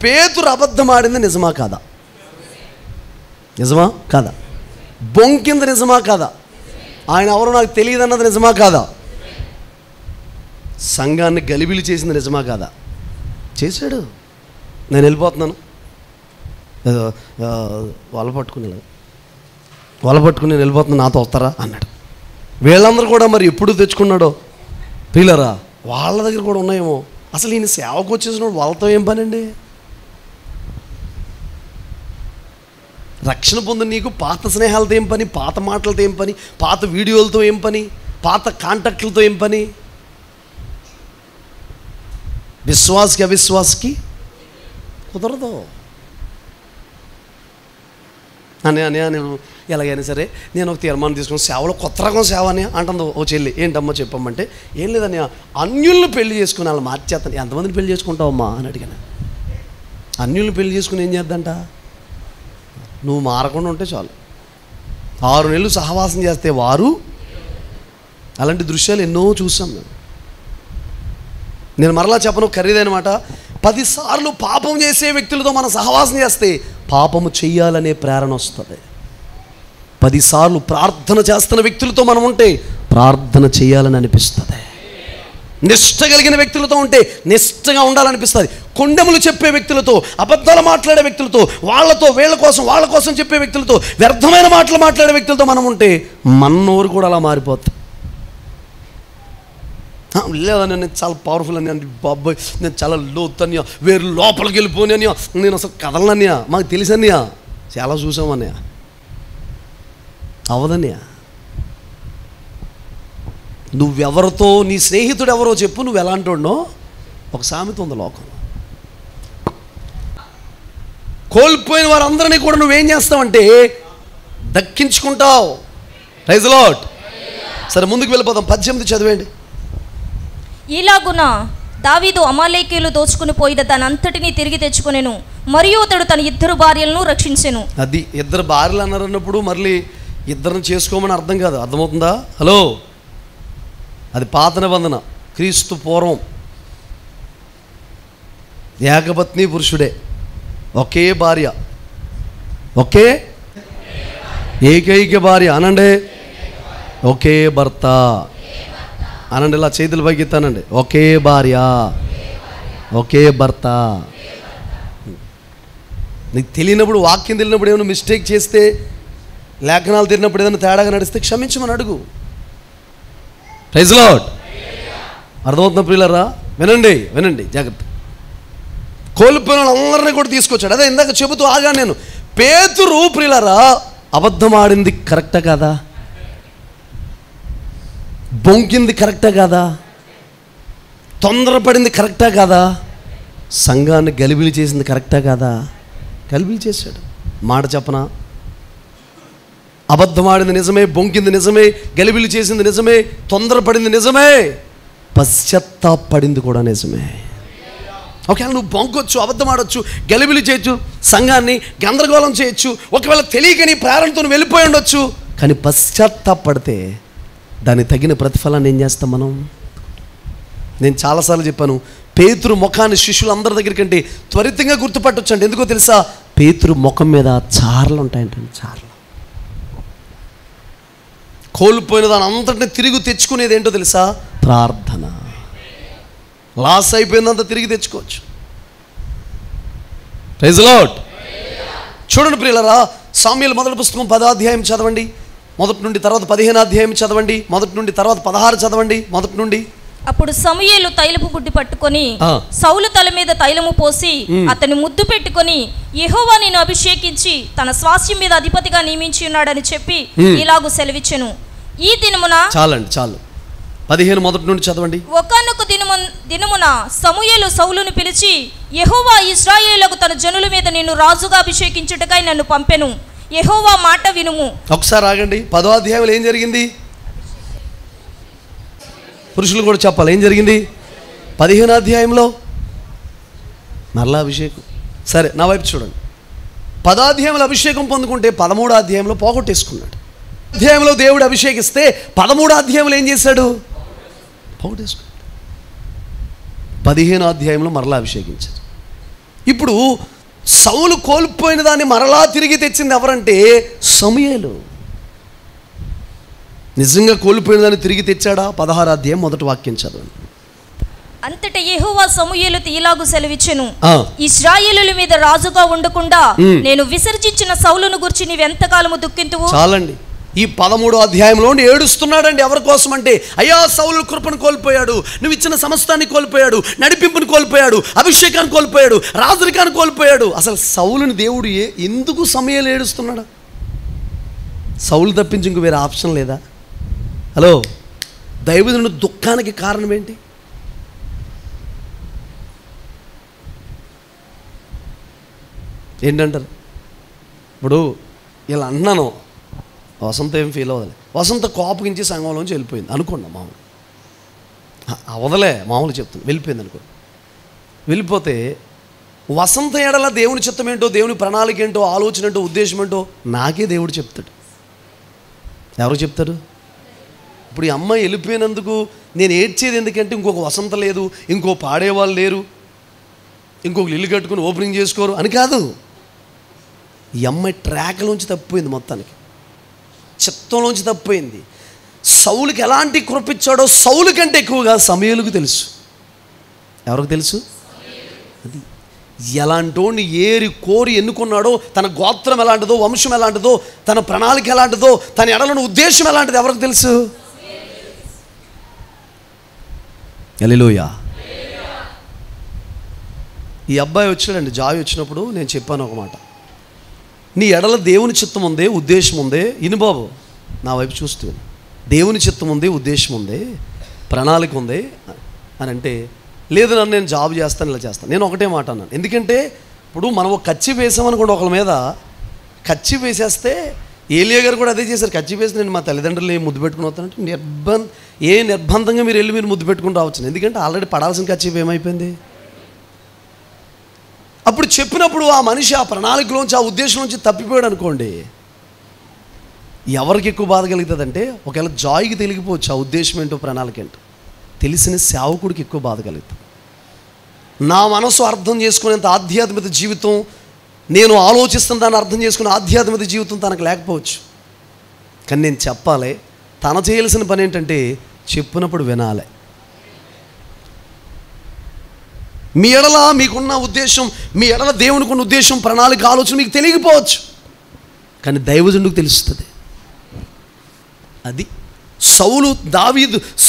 పేతురు అబద్ధం ఆడింది నిజమా కాదా? నిజమా కాదా? బొంకింది నిజమా కాదా? ఆయన ఎవరో నాకు తెలియదు అన్నది నిజమా కాదా? సంఘాన్ని గలిబిలి చేసింది నిజమా కాదా? చేశాడు. నేను వెళ్ళిపోతున్నాను, వల పట్టుకుని నేను వెళ్ళిపోతున్నాను, నాతో వస్తారా అన్నాడు. వీళ్ళందరూ కూడా మరి ఎప్పుడు తెచ్చుకున్నాడో ప్రియులారా, వాళ్ళ దగ్గర కూడా ఉన్నాయేమో. అసలు ఈయన సేవకు వచ్చేసినప్పుడు వాళ్ళతో ఏం పని అండి? రక్షణ పొందిన నీకు పాత స్నేహాలతో ఏం పని, పాత మాటలతో ఏం పని, పాత వీడియోలతో ఏం పని, పాత కాంటాక్ట్లతో ఏం పని? విశ్వాసకి అవిశ్వాసకి కుదరదు. నేను ఎలాగైనా సరే నేను ఒక తీర్మానం తీసుకుని సేవలో కొత్త రకం సేవ అని అంటుంది ఓ చెల్లి. ఏంటమ్మా చెప్పమ్మంటే, ఏం లేదని అన్యుల్ని పెళ్లి చేసుకుని వాళ్ళు మార్చేస్తాను. ఎంతమందిని పెళ్లి చేసుకుంటావమ్మా అని అడిగాను. అన్యుల్ని పెళ్లి చేసుకుని ఏం చేద్దంట? నువ్వు మారకుండా ఉంటే చాలు. 6 నెలలు సహవాసం చేస్తే వారు. అలాంటి దృశ్యాలు ఎన్నో చూసాం నేను మరలా చెప్పను, ఖరీదైన మాట. 10 సార్లు పాపం చేసే వ్యక్తులతో మనం సహవాసం చేస్తే పాపము చెయ్యాలనే ప్రేరణ వస్తుంది. 10 సార్లు ప్రార్థన చేస్తున్న వ్యక్తులతో మనం ఉంటే ప్రార్థన చేయాలని అనిపిస్తుంది. నిష్ఠ కలిగిన వ్యక్తులతో ఉంటే నిష్ఠగా ఉండాలనిపిస్తుంది. కొండెములు చెప్పే వ్యక్తులతో, అబద్ధాలు మాట్లాడే వ్యక్తులతో, వాళ్ళతో వాళ్ళ కోసం చెప్పే వ్యక్తులతో, వ్యర్థమైన మాటలు మాట్లాడే వ్యక్తులతో మనం ఉంటే మన నోరు కూడా అలా మారిపోతుంది. లేదా నేను చాలా పవర్ఫుల్ అని, బాబాయ్ నేను చాలా లోతన్యా, వేరు లోపలికి వెళ్ళిపోని అని, నేను అసలు కదలనన్యా, మాకు తెలుసన్యా, చాలా చూసామన్నయ్య, అవదన్యా. నువ్వెవరితో, నీ స్నేహితుడు ఎవరో చెప్పు, నువ్వు ఎలాంటి వాడినో. ఒక సామెత ఉంది లోకంలో, కోల్పోయిన వారందరినీ కూడా నువ్వేం చేస్తావంటే దక్కించుకుంటావు. Praise the lord. సరే ముందుకు వెళ్ళిపోదాం. 18 చదివేయండి. ఇలాగున దావీదు అమాలేకీయులు దోచుకుని పోయిన దానంతటినీ తిరిగి తెచ్చుకొనెను, మరియు అతడు తన 2 భార్యలను రక్షించెను. అది 2 భార్యలు అన్నారన్నప్పుడు మళ్ళీ ఇద్దరిని చేసుకోమని అర్థం కాదు. అర్థమవుతుందా? హలో, అది పాత నిబంధన. క్రీస్తు పూర్వం ఏకపత్ని పురుషుడే, ఒకే భార్య, ఒకే ఏకైక భార్య అనండి, ఒకే భర్త అనండి, ఇలా చేతులు పైకెత్తానండి. ఒకే భార్య, ఒకే భర్త. నీకు తెలియనప్పుడు, వాక్యం తెలియనప్పుడు ఏమైనా మిస్టేక్ చేస్తే, లేఖనాలు తిరిగినప్పుడు ఏదైనా తేడాగా నడిస్తే క్షమించమని అడుగు. Praise the lord. అర్థమవుతున్న ప్రియులారా, వినండి జాగ్రత్త. కోల్పోయిన వాళ్ళందరినీ కూడా తీసుకొచ్చాడు. అదే ఇందాక చెబుతూ ఆగాను నేను. పేతురు ప్రియులారా అబద్ధం ఆడింది కరెక్టా కాదా? బొంకింది కరెక్టా కాదా? తొందరపడింది కరెక్టా కాదా? సంఘాన్ని గలిబిలి చేసింది కరెక్టా కాదా? గలిబిలి చేశాడు. మాట చెప్పనా, అబద్ధం ఆడింది నిజమే, బొంకింది నిజమే, గలిబిలి చేసింది నిజమే, తొందరపడింది నిజమే, పశ్చాత్తాపడింది కూడా నిజమే. ఒకవేళ నువ్వు బొంకొచ్చు, అబద్ధం ఆడొచ్చు, గలిబిలి చేయొచ్చు, సంఘాన్ని గందరగోళం చేయొచ్చు, ఒకవేళ తెలియక నీ ప్రేరణతో వెళ్ళిపోయి ఉండొచ్చు, కానీ పశ్చాత్తాపడితే దానికి తగిన ప్రతిఫలాన్ని ఏం చేస్తాం మనం? నేను చాలాసార్లు చెప్పాను, పేతురు ముఖాన్ని శిష్యులందరి దగ్గర కంటే త్వరితంగా గుర్తుపట్టొచ్చు అంటే. ఎందుకో తెలుసా? పేతురు ముఖం మీద చారలు ఉంటాయంటే, చారలు. కోల్పోయిన దాని అంతటిని తిరిగి తెచ్చుకునేది ఏంటో తెలుసా? ప్రార్థన. లాస్ అయిపోయిందంతా తిరిగి తెచ్చుకోవచ్చు. Praise the lord. చూడండి ప్రియులారా, సామ్యుయేలు మొదటి పుస్తకం 10వ అధ్యాయం చదవండి, మొదటి నుండి. తర్వాత 15వ అధ్యాయం చదవండి, మొదటి నుండి. తర్వాత 16 చదవండి, మొదటి నుండి. అప్పుడు సమూయేలు తైలపు బుడ్డి పట్టుకొని సౌలు తల మీద తైలము పోసి అతని ముద్దు పెట్టుకొని, యెహోవా నిన్ను అభిషేకించి తన స్వాస్థ్యం మీద అధిపతిగా నియమించి ఉన్నాడని చెప్పి ఇలాగు సెలవిచ్చెను. ఈ దినమున చాలు 15 మొదటి నుండి చదవండి. ఒకానొక దినమున సమూయేలు సౌలును పిలిచి, యెహోవా ఇశ్రాయేలుకు తన జనుల మీద నిన్ను రాజుగా అభిషేకించుటకై నన్ను పంపెను. యెహోవా మాట వినుము. ఒకసారి ఆగండి. 10వ అధ్యాయంలో ఏం జరిగింది? పురుషులు కూడా చెప్పాలి ఏం జరిగింది. 15వ అధ్యాయంలో మరలా అభిషేకం. సరే, నా వైపు చూడండి. 10వ అధ్యాయంలో అభిషేకం పొందుకుంటే 13వ అధ్యాయంలో పోగొట్టేసుకున్నాడు. అధ్యాయంలో దేవుడు అభిషేకిస్తే 13వ అధ్యాయంలో ఏం చేశాడు? పోగొట్టేసుకున్నాడు. 15వ అధ్యాయంలో మరలా అభిషేకించారు. ఇప్పుడు సౌలు కోల్పోయిన దాన్ని మరలా తిరిగి తెచ్చింది ఎవరంటే సమూయేలు. నిజంగా కోల్పోయిన దాన్ని తిరిగి తెచ్చాడా? 16వ అధ్యాయం మొదటి వాక్యం చదవండి. అంతట యెహోవా సమూయేలుతో ఇలాగు సెలవిచ్చెను, ఇశ్రాయేలుల మీద రాజుగా ఉండకుండా నేను విసర్జించిన సౌలును గురించి నీవెంతకాలము దుఃఖింతువు? చాలండి. ఈ 13వ అధ్యాయంలో ఏడుస్తున్నాడండి. ఎవరి కోసం అంటే, అయ్యా సౌలు కృపను కోల్పోయాడు, నువ్వు ఇచ్చిన సమస్తాన్ని కోల్పోయాడు, నడిపింపుని కోల్పోయాడు, అభిషేకాన్ని కోల్పోయాడు, రాజరికాన్ని కోల్పోయాడు. అసలు సౌలుని దేవుడు ఎందుకు సమూయేలు ఏడుస్తున్నాడా? సౌలు తప్పించి ఇంక వేరే ఆప్షన్ లేదా? హలో, దైవజనుడు దుఃఖానికి కారణం ఏంటి? ఏంటంటారు? ఇప్పుడు ఇలా అన్నాను, వసంత ఏం ఫీల్ అవ్వదులే. వసంత కోపగించి సంఘంలోంచి వెళ్ళిపోయింది అనుకోండి, మామూలు అవదలే, మామూలు చెప్తుంది, వెళ్ళిపోయింది అనుకోండి. వెళ్ళిపోతే వసంత ఎడల దేవుని చిత్తం ఏంటో, దేవుని ప్రణాళిక ఏంటో, ఆలోచన ఏంటో, ఉద్దేశం ఏంటో నాకే దేవుడు చెప్తాడు. ఎవరు చెప్తాడు? ఇప్పుడు ఈ అమ్మాయి వెళ్ళిపోయినందుకు నేను ఏడ్చేది ఎందుకంటే ఇంకొక వసంత లేదు, ఇంకో పాడేవాళ్ళు లేరు, ఇంకొక ఇల్లు కట్టుకుని ఓపెనింగ్ చేసుకోరు అని కాదు. ఈ అమ్మాయి ట్రాక్లోంచి తప్పిపోయింది, మొత్తానికి చిత్తంలోంచి తప్పిపోయింది. సౌలుకి ఎలాంటి కృపిచ్చాడో సౌలు కంటే ఎక్కువగా సమూయేలుకు తెలుసు. ఎవరికి తెలుసు? అది ఎలాంటోడిని ఏరి కోరి ఎన్నుకున్నాడో, తన గోత్రం ఎలాంటిదో, వంశం ఎలాంటిదో, తన ప్రణాళిక ఎలాంటిదో, తన ఎడలను ఉద్దేశం ఎలాంటిదో ఎవరికి తెలుసు? హల్లెలూయా. ఈ అబ్బాయి వచ్చాడండి, జాయ్ వచ్చినప్పుడు నేను చెప్పాను ఒక మాట, నీ ఎడల దేవుని చిత్తం ఉంది, ఉద్దేశం ఉంది. ఇను బాబు, నా వైపు చూస్తూ, దేవుని చిత్తం ఉంది, ఉద్దేశం ఉంది, ప్రణాళిక ఉంది అని అంటే, లేదు నన్ను నేను జాబ్ చేస్తాను, ఇలా చేస్తాను. నేను ఒకటే మాట అన్నాను. ఎందుకంటే ఇప్పుడు మనం ఒక కచ్చి వేసామనుకోండి, ఒకళ్ళ మీద కచ్చి వేసేస్తే, ఏలియా గారు కూడా అదే చేశారు. కచ్చి వేసి నేను మా తల్లిదండ్రులు ముద్దు పెట్టుకుని వస్తానంటే నిర్బంధంగా మీరు వెళ్ళి మీరు ముద్దు పెట్టుకుని రావచ్చు. ఎందుకంటే ఆల్రెడీ పడాల్సిన కచ్చి ఏమైపోయింది. అప్పుడు చెప్పినప్పుడు ఆ మనిషి ఆ ప్రణాళికలోంచి, ఆ ఉద్దేశం నుంచి తప్పిపోయాడు అనుకోండి, ఎవరికి ఎక్కువ బాధ కలుగుతుందంటే, ఒకవేళ జాయికి తెలిగిపోవచ్చు ఆ ఉద్దేశం ఏంటో, ప్రణాళిక ఏంటో తెలిసిన సేవకుడికి ఎక్కువ బాధ కలుగుతుంది. నా మనసు అర్థం చేసుకునేంత ఆధ్యాత్మిక జీవితం, నేను ఆలోచిస్తున్న దాన్ని అర్థం చేసుకునే ఆధ్యాత్మిక జీవితం తనకు లేకపోవచ్చు. కానీ నేను చెప్పాలి, తన చేయాల్సిన పని ఏంటంటే చెప్పినప్పుడు వినాలి. మీ ఎడల మీకున్న ఉద్దేశం, మీ ఎడల దేవునికి ఉన్న ఉద్దేశం, ప్రణాళిక, ఆలోచన మీకు తెలియకపోవచ్చు, కానీ దైవజనుడికి తెలుస్తుంది. అది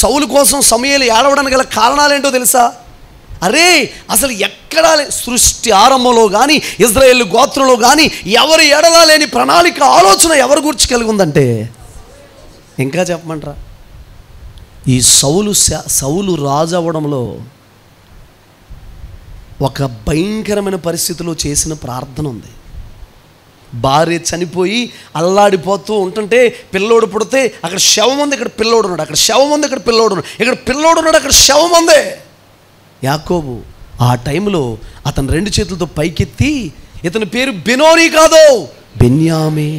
సౌలు కోసం సమూయేలు ఏడవడానికి గల కారణాలేంటో తెలుసా? అరే అసలు ఎక్కడా సృష్టి ఆరంభంలో కానీ, ఇజ్రాయేల్ గోత్రంలో కానీ ఎవరు ఎడలా లేని ప్రణాళిక, ఆలోచన ఎవరి గురించి కలిగి ఉందంటే, ఇంకా చెప్పమంటారా, ఈ సౌలు రాజు అవ్వడంలో ఒక భయంకరమైన పరిస్థితిలో చేసిన ప్రార్థన ఉంది. భార్య చనిపోయి అల్లాడిపోతూ ఉంటుంటే, పిల్లోడు పుడితే అక్కడ శవం ఉంది, ఇక్కడ పిల్లోడు ఉన్నాడు, అక్కడ శవం ఉంది, ఇక్కడ పిల్లోడు ఉన్నాడు, ఇక్కడ పిల్లోడు ఉన్నాడు, అక్కడ శవం ఉంది. యాకోబు ఆ టైంలో అతను 2 చేతులతో పైకెత్తి, ఇతని పేరు బెనోని కాదు, బెన్యామే.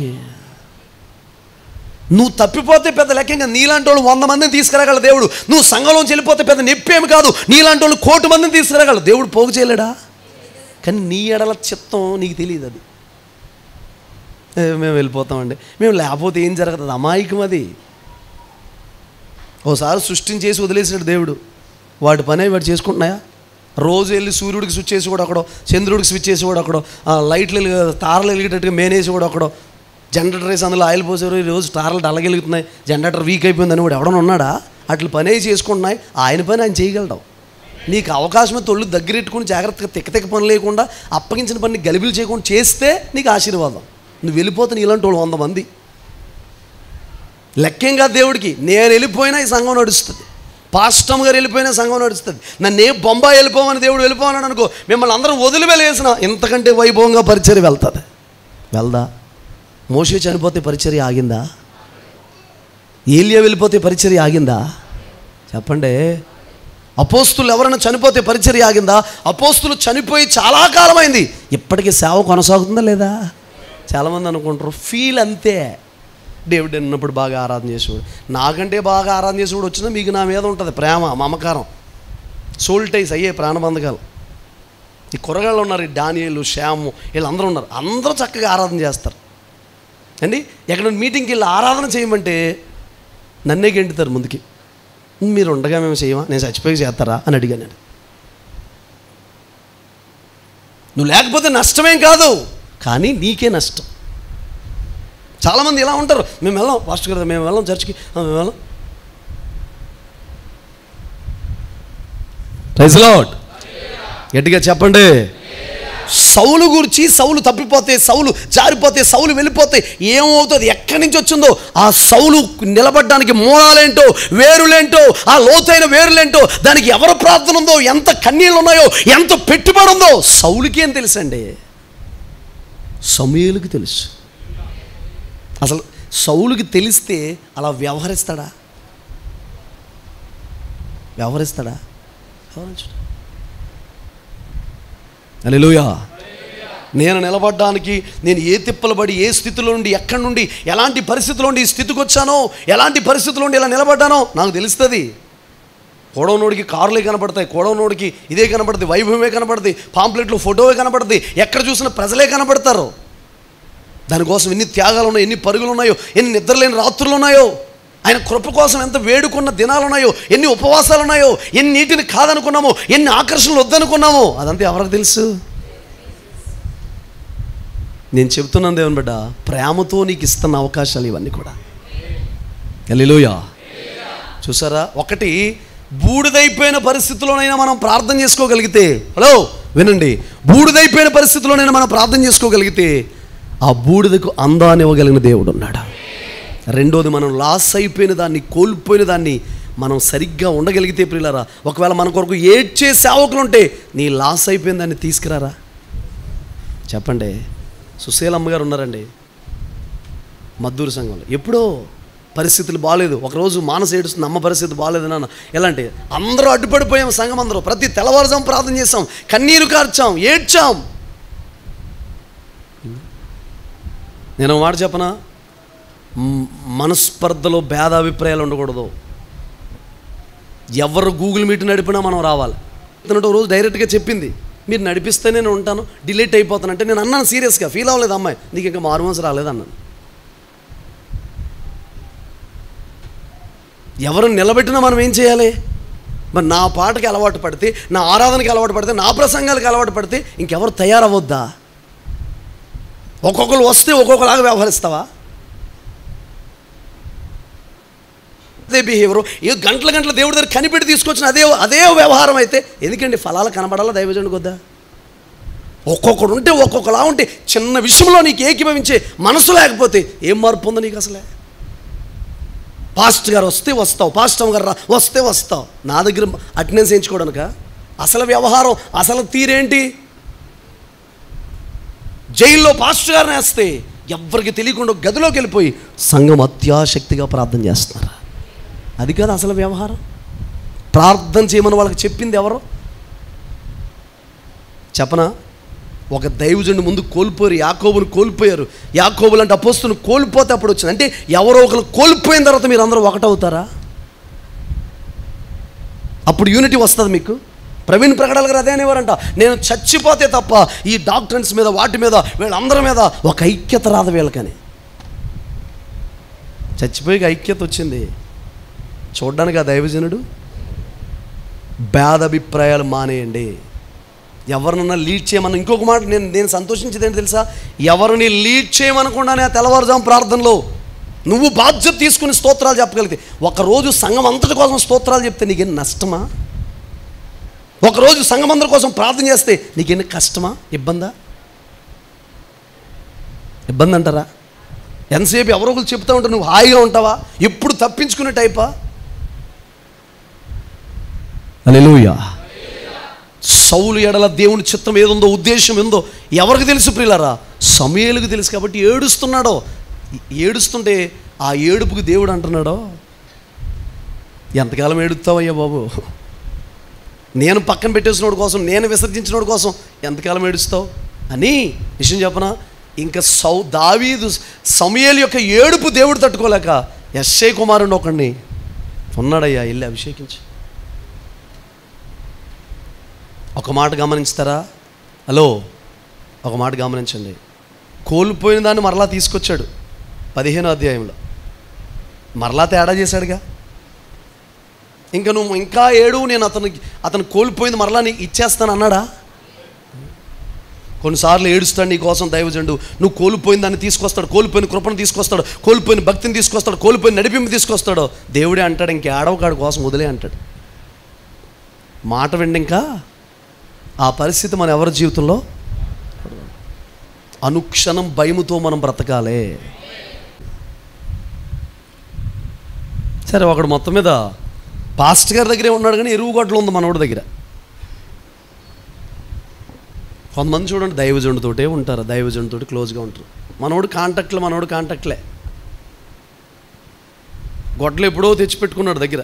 నువ్వు తప్పిపోతే పెద్ద లెక్కంగా నీలాంటి వాళ్ళు 100 మందిని తీసుకురాగల దేవుడు. నువ్వు సంఘంలోంచి వెళ్ళిపోతే పెద్ద నొప్పేమి కాదు, నీలాంటి వాళ్ళు 1 కోటి మందిని తీసుకురాగలడు దేవుడు. పోగు చేయలేడా? కానీ నీ ఎడల చిత్తం నీకు తెలియదు. అది మేము వెళ్ళిపోతామండి, మేము లేకపోతే ఏం జరగదు, అమాయకం అది. ఓసారి సృష్టించేసి వదిలేసాడు దేవుడు, వాటి పనే వాడు చేసుకుంటున్నాయా? రోజు వెళ్ళి సూర్యుడికి స్విచ్ చేసి కూడా ఒకడో, చంద్రుడికి స్విచ్ చేసి కూడా ఒకడో, లైట్లు తారలు వెలిగేటట్టుగా మేనేసి కూడా ఒకడో, జనరేటర్ వేసి అందులో ఆయిల్ పోసారు, ఈరోజు టార్లు డల్లగెలుగుతున్నాయి, జనరేటర్ వీక్ అయిపోయిందని కూడా ఎవడన్నా ఉన్నాడా? అట్లా పని అయి చేసుకుంటున్నాయి, ఆయన పని ఆయన చేయగలడం. నీకు అవకాశమే తొళ్ళు దగ్గరెట్టుకుని జాగ్రత్తగా తిక్క పని లేకుండా అప్పగించిన పని గలిబిలు చేయకుండా చేస్తే నీకు ఆశీర్వాదం. నువ్వు వెళ్ళిపోతే నీలాంటి వాళ్ళు 100 మంది. లెక్కేం కాదు దేవుడికి. నేను వెళ్ళిపోయినా ఈ సంఘం నడుస్తుంది, పాస్టమ్ గారు వెళ్ళిపోయినా సంఘం నడుస్తుంది. నన్ను ఏ బొంబాయి వెళ్ళిపోమని దేవుడు వెళ్ళిపోమన్నాడు అనుకో, మిమ్మల్ని అందరూ వదిలి వెళ్ళేసిన ఇంతకంటే వైభవంగా పరిచర్య వెళ్తుంది. వెళ్దా? మోషే చనిపోతే పరిచర్య ఆగిందా? ఏలియా వెళ్ళిపోతే పరిచర్య ఆగిందా? చెప్పండి. అపోస్తులు ఎవరైనా చనిపోతే పరిచర్య ఆగిందా? అపోస్తులు చనిపోయి చాలా కాలమైంది, ఇప్పటికీ సేవ కొనసాగుతుందా లేదా? చాలామంది అనుకుంటారు ఫీల్ అంతే. దేవుడు అన్నప్పుడు బాగా ఆరాధన చేసేవాడు, నాకంటే బాగా ఆరాధన చేసేవాడు వచ్చినా మీకు నా మీద ఉంటుంది ప్రేమ, మమకారం, సోల్టైస్ అయ్యే ప్రాణబంధకాలు. ఈ కూరగాయలు ఉన్నారు, ఈ డానియేలు, శ్యాము, వీళ్ళందరూ ఉన్నారు, అందరూ చక్కగా ఆరాధన చేస్తారు అండి. ఎక్కడ మీటింగ్కి వెళ్ళి ఆరాధన చేయమంటే నన్నే గెంటుతారు ముందుకి. మీరు ఉండగా మేము చేయమా, నేను చచ్చిపోయి చేస్తారా అని అడిగాను నేను. నువ్వు లేకపోతే నష్టమేం కాదు, కానీ నీకే నష్టం. చాలామంది ఇలా ఉంటారు, మేము వెళ్ళాం పాస్టర్ గారు, మేము వెళ్ళాం చర్చికి, మేము వెళ్ళాం. ప్రైజ్ లార్డ్, గట్టిగా చెప్పండి. సౌలు గురించి, సౌలు తప్పిపోతే, సౌలు జారిపోతే, సౌలు వెళ్ళిపోతే ఏమవుతుంది, ఎక్కడి నుంచి వచ్చిందో ఆ సౌలు నిలబడడానికి మూలాలేంటో, వేరులేంటో, ఆ లోతైన వేరులేంటో, దానికి ఎవరు ప్రార్థన ఉందో, ఎంత కన్నీళ్ళు ఉన్నాయో, ఎంత పెట్టుబడి ఉందో సౌలుకి ఏం తెలుసండి? సమూయేలుకి తెలుసు. అసలు సౌలుకి తెలిస్తే అలా వ్యవహరిస్తాడా? వ్యవహరిస్తాడా? హల్లెలూయా. నేను నిలబడ్డానికి, నేను ఏ తిప్పలు పడి, ఏ స్థితిలో నుండి, ఎక్కడి నుండి, ఎలాంటి పరిస్థితుల్లో నుండి ఈ స్థితికి వచ్చానో, ఎలాంటి పరిస్థితుల్లో నుండి ఇలా నిలబడ్డానో నాకు తెలుస్తుంది. కోడవనోడికి కారులే కనపడతాయి, కోడవనోడికి ఇదే కనపడుతుంది, వైభవమే కనపడుతుంది, పాంప్లెట్లు ఫోటోవే కనపడుతుంది, ఎక్కడ చూసినా ప్రజలే కనపడతారు. దానికోసం ఎన్ని త్యాగాలు ఉన్నాయో, ఎన్ని పరుగులు ఉన్నాయో, ఎన్ని నిద్రలేని రాత్రులు ఉన్నాయో, ఆయన కృప కోసం ఎంత వేడుకున్న దినాలు ఉన్నాయో, ఎన్ని ఉపవాసాలు ఉన్నాయో, ఎన్ని నీటిని కాదనుకున్నామో, ఎన్ని ఆకర్షణలు వద్దనుకున్నామో, అదంతా ఎవరికి తెలుసు? నేను చెబుతున్నాను దేవుని బిడ్డ, ప్రేమతో నీకు ఇస్తున్న అవకాశాలు ఇవన్నీ కూడా. హల్లెలూయా. చూసారా, ఒకటి బూడిదైపోయిన పరిస్థితుల్లోనైనా మనం ప్రార్థన చేసుకోగలిగితే, హలో వినండి, బూడిదైపోయిన పరిస్థితుల్లోనైనా మనం ప్రార్థన చేసుకోగలిగితే ఆ బూడిదకు అందాన్ని ఇవ్వగలిగిన దేవుడు ఉన్నాడు. రెండోది, మనం లాస్ అయిపోయిన దాన్ని, కోల్పోయిన దాన్ని మనం సరిగ్గా ఉండగలిగితే ప్రియులారా, ఒకవేళ మన కొరకు ఏడ్చే సేవకులు ఉంటే నీ లాస్ అయిపోయిన దాన్ని తీసుకురారా. చెప్పండి. సుశీలమ్మ గారు ఉన్నారండి మద్దూరు సంఘంలో. ఎప్పుడో పరిస్థితులు బాగాలేదు, ఒకరోజు మానస ఏడుస్తుంది, అమ్మ పరిస్థితి బాగాలేదు నాన్న. ఎలా అంటే అందరూ అడ్డుపడిపోయాం, సంఘం అందరూ ప్రతి తెల్లవారుజాము ప్రార్థన చేసాం, కన్నీరు కార్చాం, ఏడ్చాం. నేను మాట చెప్పనా, మనస్పర్ధలో భేదాభిప్రాయాలు ఉండకూడదు. ఎవరు గూగుల్ మీట్ నడిపినా మనం రావాలి. తనతో రోజు డైరెక్ట్గా చెప్పింది, మీరు నడిపిస్తే నేను ఉంటాను, డిలీట్ అయిపోతానంటే నేను అన్నాను సీరియస్గా, ఫీల్ అవ్వలేదు అమ్మాయి, నీకు ఇంకా మారుమనసు రాలేదన్నాను. ఎవరు నిలబెట్టినా మనం ఏం చేయాలి? మరి నా పాటకి అలవాటు పడితే, నా ఆరాధనకి అలవాటు పడితే, నా ప్రసంగాలకి అలవాటు పడితే ఇంకెవరు తయారవద్దా? ఒక్కొక్కరు వస్తే ఒక్కొక్కలాగా వ్యవహరిస్తావా? అదే బిహేవియర్, ఏ గంటల దేవుడి దగ్గర కనిపెట్టి తీసుకొచ్చిన అదే వ్యవహారం అయితే ఎందుకండి ఫలాలు కనబడాలా దైవజనుడికి వద్దా? ఒక్కొక్కడు ఉంటే ఒక్కొక్కలా ఉంటే చిన్న విషయంలో నీకు ఏకీభవించే మనసు లేకపోతే ఏం మార్పు ఉందో నీకు అసలే? పాస్టర్ గారు వస్తే వస్తావు, పాస్టర్ గారు వస్తే వస్తావు, నా దగ్గర అటెండెన్స్ వేయించుకోవడానిక? అసలు వ్యవహారం, అసలు తీరేంటి? జైల్లో పాస్టర్ గారిని వేస్తే ఎవరికి తెలియకుండా గదిలోకి వెళ్ళిపోయి సంఘం అత్యాశక్తిగా ప్రార్థన చేస్తున్నారు. అది కాదు అసలు వ్యవహారం. ప్రార్థన చేయమని వాళ్ళకి చెప్పింది ఎవరు చెప్పనా? ఒక దైవజనుడు ముందు కోల్పోయారు, యాకోబుని కోల్పోయారు. యాకోబులు అంటే అపోస్తులను కోల్పోతే అప్పుడు వచ్చింది. అంటే ఎవరో ఒకరు కోల్పోయిన తర్వాత మీరు అందరూ ఒకటవుతారా? అప్పుడు యూనిటీ వస్తుంది మీకు. ప్రవీణ్ ప్రకటన గారు అదే అనేవారంట, నేను చచ్చిపోతే తప్ప ఈ డాక్టర్స్ మీద, వాటి మీద, వీళ్ళందరి మీద ఒక ఐక్యత రాదు వీళ్ళకని. చచ్చిపోయి ఐక్యత వచ్చింది. చూడ్డానికి ఆ దైవజనుడు భేదాభిప్రాయాలు మానేయండి. ఎవరినన్నా లీడ్ చేయమని. ఇంకొక మాట నేను సంతోషించేది ఏంటి తెలుసా? ఎవరిని లీడ్ చేయమనకుండానే ఆ తెల్లవారుజాము ప్రార్థనలో నువ్వు బాధ్యత తీసుకుని స్తోత్రాలు చెప్పగలిగితే, ఒకరోజు సంఘం అంతటి కోసం స్తోత్రాలు చెప్తే నీకేం నష్టమా? ఒకరోజు సంఘం అందరి కోసం ప్రార్థన చేస్తే నీకేం కష్టమా? ఇబ్బంది అంటారా? ఎంతసేపు ఎవరో ఒకరు చెప్తా ఉంటావు, నువ్వు హాయిగా ఉంటావా? ఎప్పుడు తప్పించుకునే టైపా? హల్లెలూయా. సౌలు ఎడల దేవుని చిత్తం ఏదుందో, ఉద్దేశం ఏందో ఎవరికి తెలుసు ప్రియులారా? సమూయేలుకు తెలుసు. కాబట్టి ఏడుస్తున్నాడో. ఏడుస్తుంటే ఆ ఏడుపుకి దేవుడు అంటున్నాడో, ఎంతకాలం ఏడుస్తావయ్యా బాబు? నేను పక్కన పెట్టేసినోడి కోసం, నేను విసర్జించినోడి కోసం ఎంతకాలం ఏడుస్తావు అని. విషయం చెప్పనా? ఇంకా దావీదు సమూయేలు యొక్క ఏడుపు దేవుడు తట్టుకోలేక యెష్షై కుమారుడు ఒకడిని ఉన్నాడయ్యా, వెళ్ళి అభిషేకించి. ఒక మాట గమనించుతారా? హలో, ఒక మాట గమనించండి. కోల్పోయిన దాన్ని మరలా తీసుకొచ్చాడు 15వ అధ్యాయంలో. మరలా తేడా చేశాడుగా. ఇంకా నువ్వు ఇంకా ఏడు, నేను అతను కోల్పోయింది మరలా నీకు ఇచ్చేస్తాను అన్నాడా? కొన్నిసార్లు ఏడుస్తాడు నీ కోసం దైవజనుడు. నువ్వు కోల్పోయిన దాన్ని తీసుకొస్తాడు, కోల్పోయిన కృపను తీసుకొస్తాడు, కోల్పోయిన భక్తిని తీసుకొస్తాడు, కోల్పోయిన నడిపింపు తీసుకొస్తాడు. దేవుడే అంటాడు, ఇంక ఏడవకాడు కోసం వదిలే అంటాడు. మాట విండి. ఇంకా ఆ పరిస్థితి మన ఎవరి జీవితంలో? అనుక్షణం భయముతో మనం బ్రతకాలే. సరే, ఒకడు మొత్తం మీద పాస్టర్ గారి దగ్గరే ఉన్నాడు, కానీ ఎరువుగొడ్డలు ఉంది మనోడి దగ్గర. కొంతమంది చూడండి దైవజనుడితోటే ఉంటారు, దైవజనుడితోటి క్లోజ్గా ఉంటారు. మనోడు కాంటాక్ట్లే. గొడ్డలు ఎప్పుడో తెచ్చిపెట్టుకున్నాడు దగ్గర.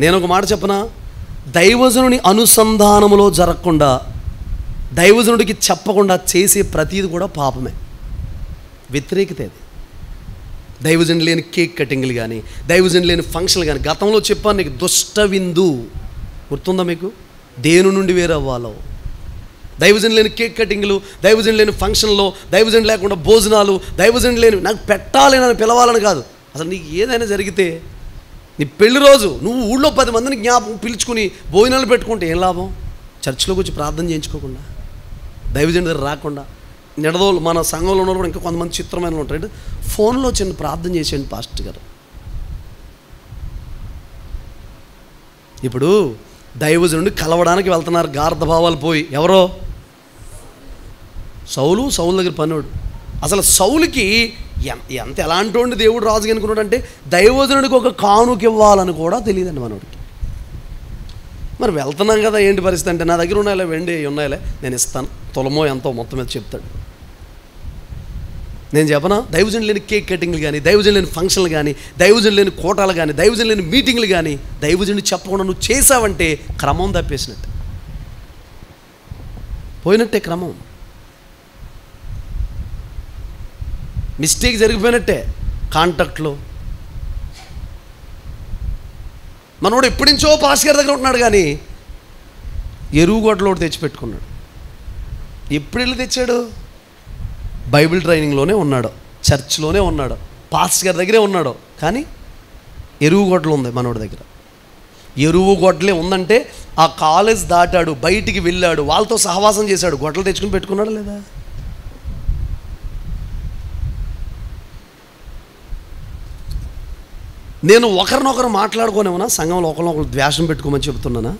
నేను ఒక మాట చెప్పనా? దైవజనుని అనుసంధానములో జరగకుండా, దైవజనుడికి చెప్పకుండా చేసే ప్రతీది కూడా పాపమే, వ్యతిరేకత. అది దైవజనుడు లేని కేక్ కటింగ్లు కానీ, దైవజనుడు లేని ఫంక్షన్లు కానీ. గతంలో చెప్పాను నీకు, దుష్ట విందు గుర్తుందా మీకు? దేని నుండి వేరవ్వాలో. దైవజనుడు లేని కేక్ కటింగ్లు, దైవజనుడు లేని ఫంక్షన్లో, దైవజనుడు లేకుండా భోజనాలు, దైవజనుడు లేని నాకు పెట్టాలి నన్ను పిలవాలని కాదు. అసలు నీకు ఏదైనా జరిగితే, నీ పెళ్లి రోజు నువ్వు ఊళ్ళో 10 మందిని జ్ఞాపకం పిలుచుకుని భోజనాలు పెట్టుకుంటే ఏం లాభం? చర్చిలోకి వచ్చి ప్రార్థన చేయించుకోకుండా, దైవజనుడి దగ్గర రాకుండా. నిడదోలు మన సంఘంలో ఉన్న కూడా ఇంకా కొంతమంది చిత్రమైన ఉంటారు. ఫోన్లో చిన్న ప్రార్థన చేసేయండి పాస్టర్ గారు. ఇప్పుడు దైవజనుడిని కలవడానికి వెళ్తున్నారు గార్ధభావాలు పోయి. ఎవరో సౌలు దగ్గర పనుడు. అసలు సౌలుకి ఎలాంటి దేవుడు రాజుగా అనుకున్నాడు అంటే, దైవజనుడికి ఒక కానుక ఇవ్వాలని కూడా తెలియదండి మనోడికి. మరి వెళ్తున్నాం కదా, ఏంటి పరిస్థితి అంటే, నా దగ్గర ఉన్నాయిలే, వెండి ఉన్నాయిలే, నేను ఇస్తాను, తులమో ఎంతో మొత్తం మీద చెప్తాడు. నేను చెప్పనా? దైవజనుడు లేని కేక్ కటింగ్లు కానీ, దైవజనుడు లేని ఫంక్షన్లు కానీ, దైవజనుడు లేని కోటాలు కానీ, దైవజనుడు లేని మీటింగ్లు కానీ, దైవజనుడు చెప్పకుండా నువ్వు చేసావంటే క్రమం తప్పేసినట్టు, పోయినట్టే క్రమం, మిస్టేక్ జరిగిపోయినట్టే. కాంటాక్ట్లో మనోడు ఎప్పటి నుంచో పాస్ గారి దగ్గర ఉంటున్నాడు, కానీ ఎరువుగొడ్డలో తెచ్చిపెట్టుకున్నాడు. ఎప్పుడు వెళ్ళి తెచ్చాడు? బైబిల్ ట్రైనింగ్లోనే ఉన్నాడు, చర్చ్లోనే ఉన్నాడు, పాస్ గారి దగ్గరే ఉన్నాడు, కానీ ఎరువుగొడ్డలు ఉంది మనోడి దగ్గర. ఎరువుగొడ్డలే ఉందంటే ఆ కాలేజ్ దాటాడు, బయటికి వెళ్ళాడు, వాళ్ళతో సహవాసం చేశాడు, గొడ్డలు తెచ్చుకుని పెట్టుకున్నాడా లేదా? నేను ఒకరినొకరు మాట్లాడుకోనేమన్నా? సంఘంలో ఒకరినొకరు ద్వేషం పెట్టుకోమని చెబుతున్నానా?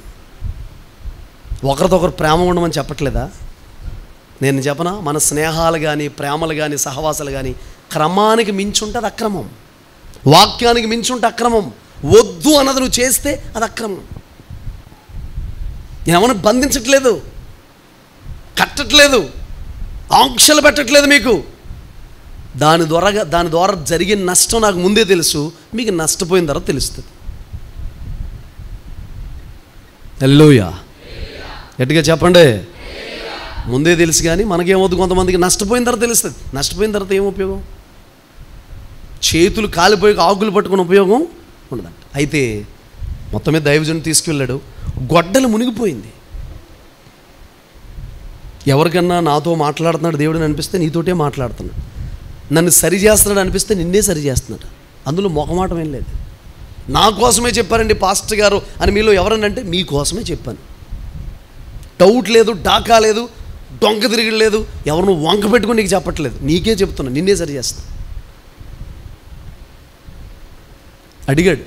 ఒకరితో ఒకరు ప్రేమ ఉండమని చెప్పట్లేదా? నేను చెప్పనా? మన స్నేహాలు కానీ, ప్రేమలు కానీ, సహవాసాలు కానీ క్రమానికి మించి ఉంటే అది అక్రమం, వాక్యానికి మించి ఉంటే అక్రమం. వద్దు అన్నది నువ్వు చేస్తే అది అక్రమం. నేనేమన్నా బంధించట్లేదు, కట్టట్లేదు, ఆంక్షలు పెట్టట్లేదు మీకు. దాని ద్వారా జరిగిన నష్టం నాకు ముందే తెలుసు, మీకు నష్టపోయిన తర్వాత తెలుస్తుంది. హల్లెలూయా, గట్టిగా చెప్పండి. ముందే తెలుసు, కానీ మనకేమవుతుంది? కొంతమందికి నష్టపోయిన తర్వాత తెలుస్తుంది. నష్టపోయిన తర్వాత ఏం ఉపయోగం? చేతులు కాలిపోయి ఆకులు పట్టుకుని ఉపయోగం ఉండదంట. అయితే మొత్తం మీద దైవజనుడు తీసుకెళ్ళాడు, గొడ్డలు మునిగిపోయింది. ఎవరికన్నా నాతో మాట్లాడుతున్నాడు దేవుడిని అనిపిస్తే నీతోటే మాట్లాడుతున్నాడు, నన్ను సరి చేస్తున్నాడు అనిపిస్తే నిన్నే సరి చేస్తున్నాడు. అందులో మొహమాటం ఏం లేదు. నా కోసమే చెప్పారండి పాస్టర్ గారు అని మీలో ఎవరన్నా అంటే మీకోసమే చెప్పాను. డౌట్ లేదు, డాకా లేదు, డొంక తిరగలేదు, ఎవరిని వంక పెట్టుకుని నీకు చెప్పట్లేదు, నీకే చెప్తున్నా, నిన్నే సరి చేస్తా. అడిగాడు,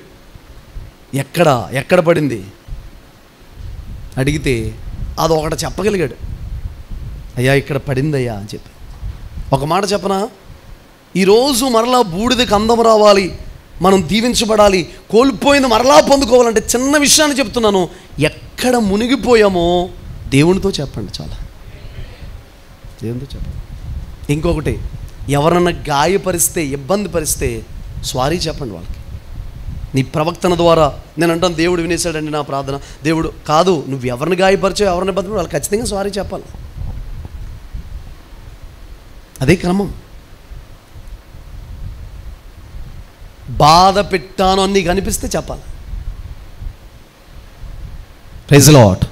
ఎక్కడ పడింది అడిగితే అది ఒకటి చెప్పగలిగాడు. అయ్యా ఇక్కడ పడిందయ్యా అని చెప్పి. ఒక మాట చెప్పనా, ఈరోజు మరలా బూడిదకి అందం రావాలి, మనం దీవించబడాలి, కోల్పోయింది మరలా పొందుకోవాలంటే చిన్న విషయాన్ని చెప్తున్నాను, ఎక్కడ మునిగిపోయామో దేవునితో చెప్పండి, చాలా దేవునితో చెప్పండి. ఇంకొకటి, ఎవరన్నా గాయపరిస్తే, ఇబ్బంది పరిస్తే సారీ చెప్పండి వాళ్ళకి. నీ ప్రవక్తన ద్వారా నేను అంటాను, దేవుడు వినేశాడండి నా ప్రార్థన. దేవుడు కాదు, నువ్వు ఎవరిని గాయపరిచావు, ఎవరిని ఇబ్బంది వాళ్ళు ఖచ్చితంగా సారీ చెప్పాలి. అదే క్రమం. బాధ పెట్టాను అని నీకు అనిపిస్తే చెప్పాలి. ప్రైజ్ ది లార్డ్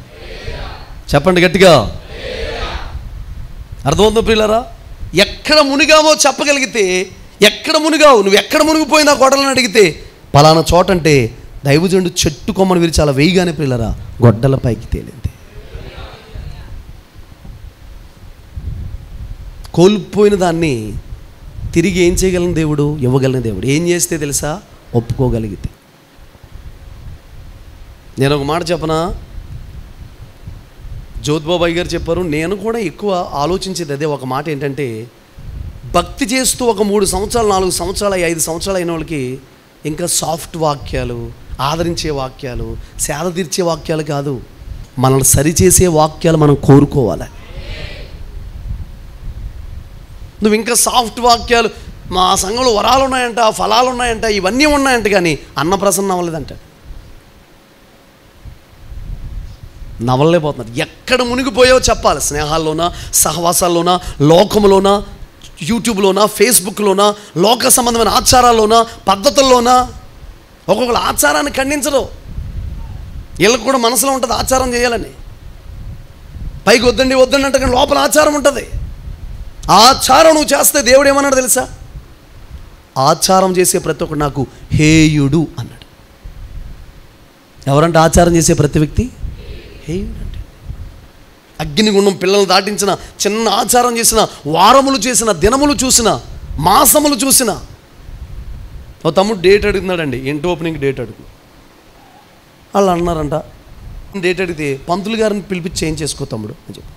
చెప్పండి గట్టిగా. అర్థమవుతుందో ప్రియులారా? ఎక్కడ మునిగామో చెప్పగలిగితే, ఎక్కడ మునిగావు, నువ్వు ఎక్కడ మునిగిపోయినా గొడ్డలను అడిగితే పలానా చోట అంటే దైవజనుడు చెట్టు కొమ్మను విరిచి అలా వేయగానే ప్రియులారా గొడ్డల పైకి తేలింది. కోల్పోయిన దాన్ని తిరిగి ఏం చేయగలను దేవుడు? ఇవ్వగలను దేవుడు. ఏం చేస్తే తెలుసా? ఒప్పుకోగలిగితే. నేను ఒక మాట చెప్పనా, జ్యోతిబాబాయ్ గారు చెప్పారు, నేను కూడా ఎక్కువ ఆలోచించేది అదే. ఒక మాట ఏంటంటే, భక్తి చేస్తూ ఒక 3 సంవత్సరాలు 4 సంవత్సరాలు 5 సంవత్సరాలు అయిన వాళ్ళకి ఇంకా సాఫ్ట్ వాక్యాలు, ఆదరించే వాక్యాలు, సేద తీర్చే వాక్యాలు కాదు, మనల్ని సరిచేసే వాక్యాలు మనం కోరుకోవాలి. నువ్వు ఇంకా సాఫ్ట్ వాక్యాలు, మా సంఘంలో వరాలు ఉన్నాయంట, ఫలాలు ఉన్నాయంట, ఇవన్నీ ఉన్నాయంట, కానీ అన్నప్రసన్న అవ్వలేదంట, నవలలేకపోతున్నారు. ఎక్కడ మునిగిపోయావో చెప్పాలి. స్నేహాల్లోనా, సహవాసాల్లోనా, లోకంలోనా, యూట్యూబ్లోనా, ఫేస్బుక్లోనా, లోక సంబంధమైన ఆచారాల్లోనా, పద్ధతుల్లోనా. ఒక్కొక్కరు ఆచారాన్ని ఖండించరు, వీళ్ళకి కూడా మనసులో ఉంటుంది ఆచారం చేయాలని. పైకి వద్దండి అంటే కానీ లోపల ఆచారం ఉంటుంది. ఆచారం నువ్వు చేస్తే దేవుడు ఏమన్నాడు తెలుసా? ఆచారం చేసే ప్రతి ఒక్కడు నాకు హేయుడు అన్నాడు. ఎవరంటే ఆచారం చేసే ప్రతి వ్యక్తి హేయుడు అంటే. అగ్నిగుండం పిల్లలు దాటించిన, చిన్న ఆచారం చేసిన, వారములు చేసిన, దినములు చూసిన, మాసములు చూసిన. ఓ తమ్ముడు డేట్ అడుగుతున్నాడండి, ఇంటి ఓపెనింగ్ డేట్ అడుగుతున్నాడు. వాళ్ళు అన్నారంట, డేట్ అడిగితే పంతులు గారిని పిలిపించి చేంజ్ చేసుకో తమ్ముడు అని చెప్పి.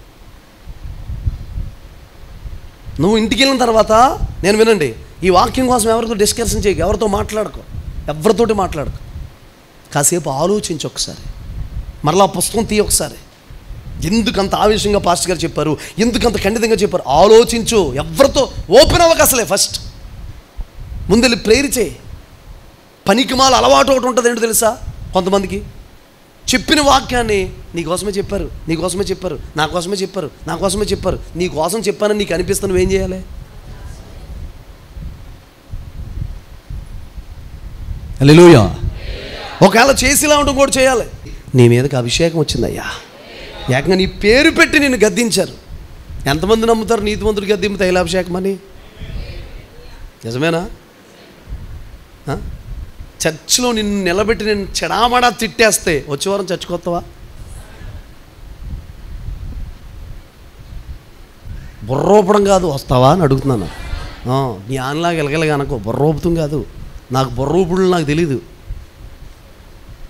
నువ్వు ఇంటికి వెళ్ళిన తర్వాత నేను వినండి, ఈ వాక్యం కోసం ఎవరితో డిస్కషన్ చేయకు, ఎవరితో మాట్లాడుకో, ఎవరితోటి మాట్లాడుకో. కాసేపు ఆలోచించి ఒకసారి, మరలా పుస్తకం తీయ ఒకసారి. ఎందుకంత ఆవేశంగా పాస్టర్ గారు చెప్పారు, ఎందుకంత ఖండితంగా చెప్పారు, ఆలోచించు. ఎవరితో ఓపెన్ అవ్వక అసలే ఫస్ట్ ముందెళ్ళి ప్రేయర్ చేయి. పనికిమాల అలవాటు ఒకటి ఉంటుంది, ఏంటో తెలుసా? కొంతమందికి చెప్పిన వాక్యాన్ని నీకోసమే చెప్పారు, నీకోసమే చెప్పారు, నా కోసమే చెప్పారు, నా కోసమే చెప్పారు, నీ కోసం చెప్పానని నీకు అనిపిస్తే నువ్వేం చేయాలి? హల్లెలూయా. ఒకవేళ చేసేలా ఉండడం కూడా చేయాలి. నీ మీదకి అభిషేకం వచ్చిందయ్యా, ఏకంగా నీ పేరు పెట్టి నిన్ను గద్దించారు. ఎంతమంది నమ్ముతారు నీతిమంతుడు గద్దింపు తైలాభిషేకం అని? నిజమేనా? చర్చిలో నిన్ను నిలబెట్టి నేను చెడామడా తిట్టేస్తే వచ్చే వారం చర్చికొస్తావా? బుర్రోపడం కాదు, వస్తావా అని అడుగుతున్నాను. జ్ఞానంలాగా ఎలగలగా అనుకో, బుర్రోపుతం కాదు. నాకు బుర్రోపుడు నాకు తెలీదు.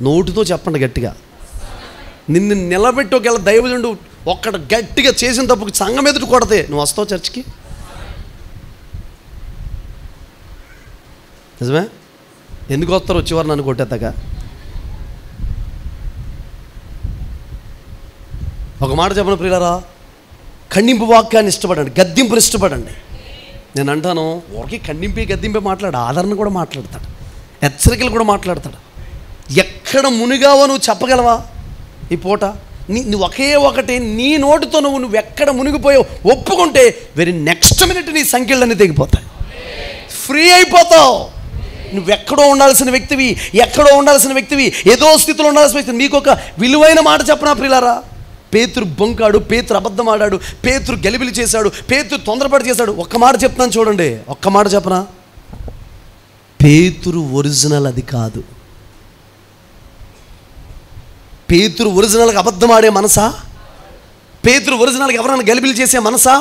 నోటితో చెప్పండి గట్టిగా. నిన్ను నిలబెట్టి ఒకవేళ దైవజనుడు ఒక్కడ గట్టిగా చేసిన తప్పుకి సంఘం ఎదుటి కొడితే నువ్వు వస్తావు చర్చికి? నిజమే? ఎందుకు వస్తారు వచ్చేవారు నన్ను కొట్టేస్తాక? ఒక మాట చెప్పను ప్రియులారా, ఖండింపు వాక్యాన్ని ఇష్టపడండి, గద్దింపుని ఇష్టపడండి. నేను అంటాను, ఊరికి ఖండింపే గద్దింపే మాట్లాడు, ఆదరణ కూడా మాట్లాడతాడు, హెచ్చరికలు కూడా మాట్లాడతాడు. ఎక్కడ మునిగావో నువ్వు చెప్పగలవా ఈ పూట? నువ్వు ఒకే ఒకటి నీ నోటితో నువ్వు ఎక్కడ మునిగిపోయావు ఒప్పుకుంటే వెరీ నెక్స్ట్ మినిట్ నీ సంఖ్యలన్నీ తెగిపోతాయి, ఫ్రీ అయిపోతావు. నువ్వెక్కడో ఉండాల్సిన వ్యక్తివి, ఎక్కడో ఉండాల్సిన వ్యక్తివి, ఏదో స్థితిలో ఉండాల్సిన వ్యక్తి. మీకు ఒక విలువైన మాట చెప్పనా ప్రియులారా? పేతురు బొంకాడు, పేతురు అబద్ధం ఆడాడు, పేతురు గలిబిలి చేశాడు, పేతురు తొందరపడి చేశాడు. ఒక్క మాట చెప్తాను చూడండి, ఒక్క మాట చెప్పనా? పేతురు ఒరిజినల్ అది కాదు. పేతురు ఒరిజినల్గా అబద్ధం ఆడే మనసా? పేతురు ఒరిజినల్గా ఎవరైనా గలిబిలి చేసే మనసా?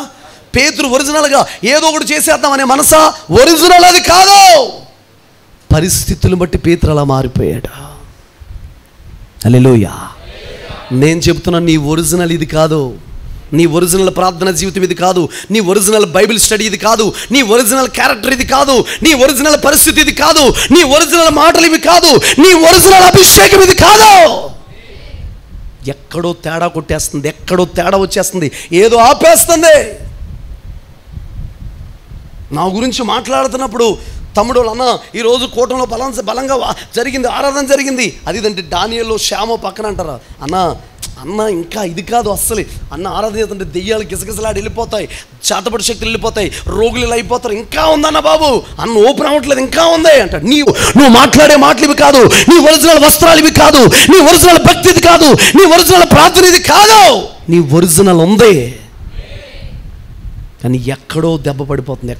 పేతురు ఒరిజినల్గా ఏదో ఒకటి చేసేద్దాం అనే మనసా? ఒరిజినల్ అది కాదు. పరిస్థితులను బట్టి పేతురు అలా మారిపోయాడు. హల్లెలూయా. నేను చెప్తున్నాను, నీ ఒరిజినల్ ఇది కాదు. నీ ఒరిజినల్ ప్రార్థన జీవితం ఇది కాదు. నీ ఒరిజినల్ బైబిల్ స్టడీ ఇది కాదు. నీ ఒరిజినల్ క్యారెక్టర్ ఇది కాదు. నీ ఒరిజినల్ పరిస్థితి ఇది కాదు. నీ ఒరిజినల్ మాటలు ఇవి కాదు. నీ ఒరిజినల్ అభిషేకం ఇది కాదు. ఎక్కడో తేడా కొట్టేస్తుంది, ఎక్కడో తేడా వచ్చేస్తుంది, ఏదో ఆపేస్తుంది. నా గురించి మాట్లాడుతున్నప్పుడు తమ్ముడు అన్న ఈరోజు కూటంలో బలంగా జరిగింది, ఆరాధన జరిగింది, అది ఇదంటే డానియేల్లో శ్యామో పక్కన అంటారా, అన్న ఇంకా ఇది కాదు అస్సలు. అన్న ఆరాధన చేస్తుంటే దెయ్యాలు గిసగిసలాడి వెళ్ళిపోతాయి, చేతపడి శక్తులు వెళ్ళిపోతాయి, రోగులు ఇలా అయిపోతారు. ఇంకా ఉందన్న బాబు, అన్న ఓపెన్ అవ్వట్లేదు, ఇంకా ఉంది అంటాడు. నువ్వు మాట్లాడే మాటలు ఇవి కాదు. నీ ఒరిజినల్ వస్త్రాలు ఇవి కాదు. నీ ఒరిజినల్ భక్తి ఇది కాదు. నీ ఒరిజినల్ ప్రార్థన ఇది కాదు. నీ ఒరిజినల్ ఉంది, కానీ ఎక్కడో దెబ్బ పడిపోతుంది.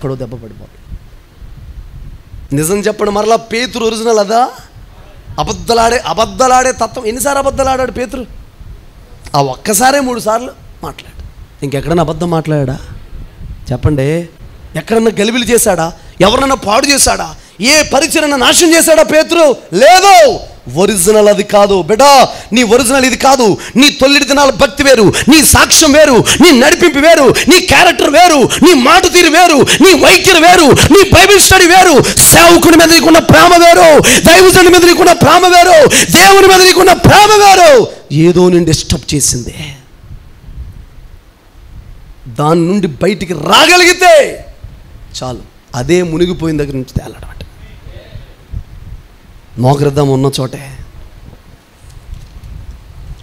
నిజం చెప్పండి, మరలా పేతురు ఒరిజినల్ అదా? అబద్ధలాడే తత్వం. ఎన్నిసార్లు అబద్ధలాడాడు పేతురు? ఆ ఒక్కసారే 3 సార్లు మాట్లాడు. ఇంకెక్కడన్నా అబద్ధం మాట్లాడా? చెప్పండి. ఎక్కడన్నా గలిబిలి చేశాడా? ఎవరన్నా పాడు చేశాడా? ఏ పరిచయన నాశనం చేశాడా పేతురు? లేదు. ఒరిజినల్ అది కాదు బిడ్డా. నీ ఒరిజినల్ ఇది కాదు. నీ తొల్లిడి దినాల భక్తి వేరు, నీ సాక్ష్యం వేరు, నీ నడిపింపు వేరు, నీ క్యారెక్టర్ వేరు, నీ మాట తీరు వేరు, నీ వైఖరి వేరు, నీ బైబిల్ స్టడీ వేరు. సేవకుని మీద నీకున్న ప్రేమ వేరు, దైవజనుడి మీద నీకున్న ప్రేమ వేరు, దేవుని మీద నీకున్న ప్రేమ వేరు. ఏదో నేను డిస్టర్బ్ చేసింది, దాని నుండి బయటికి రాగలిగితే చాలు, అదే మునిగిపోయిన దగ్గర నుంచి తేలడం. మోకరిద్దాం ఉన్న చోటే.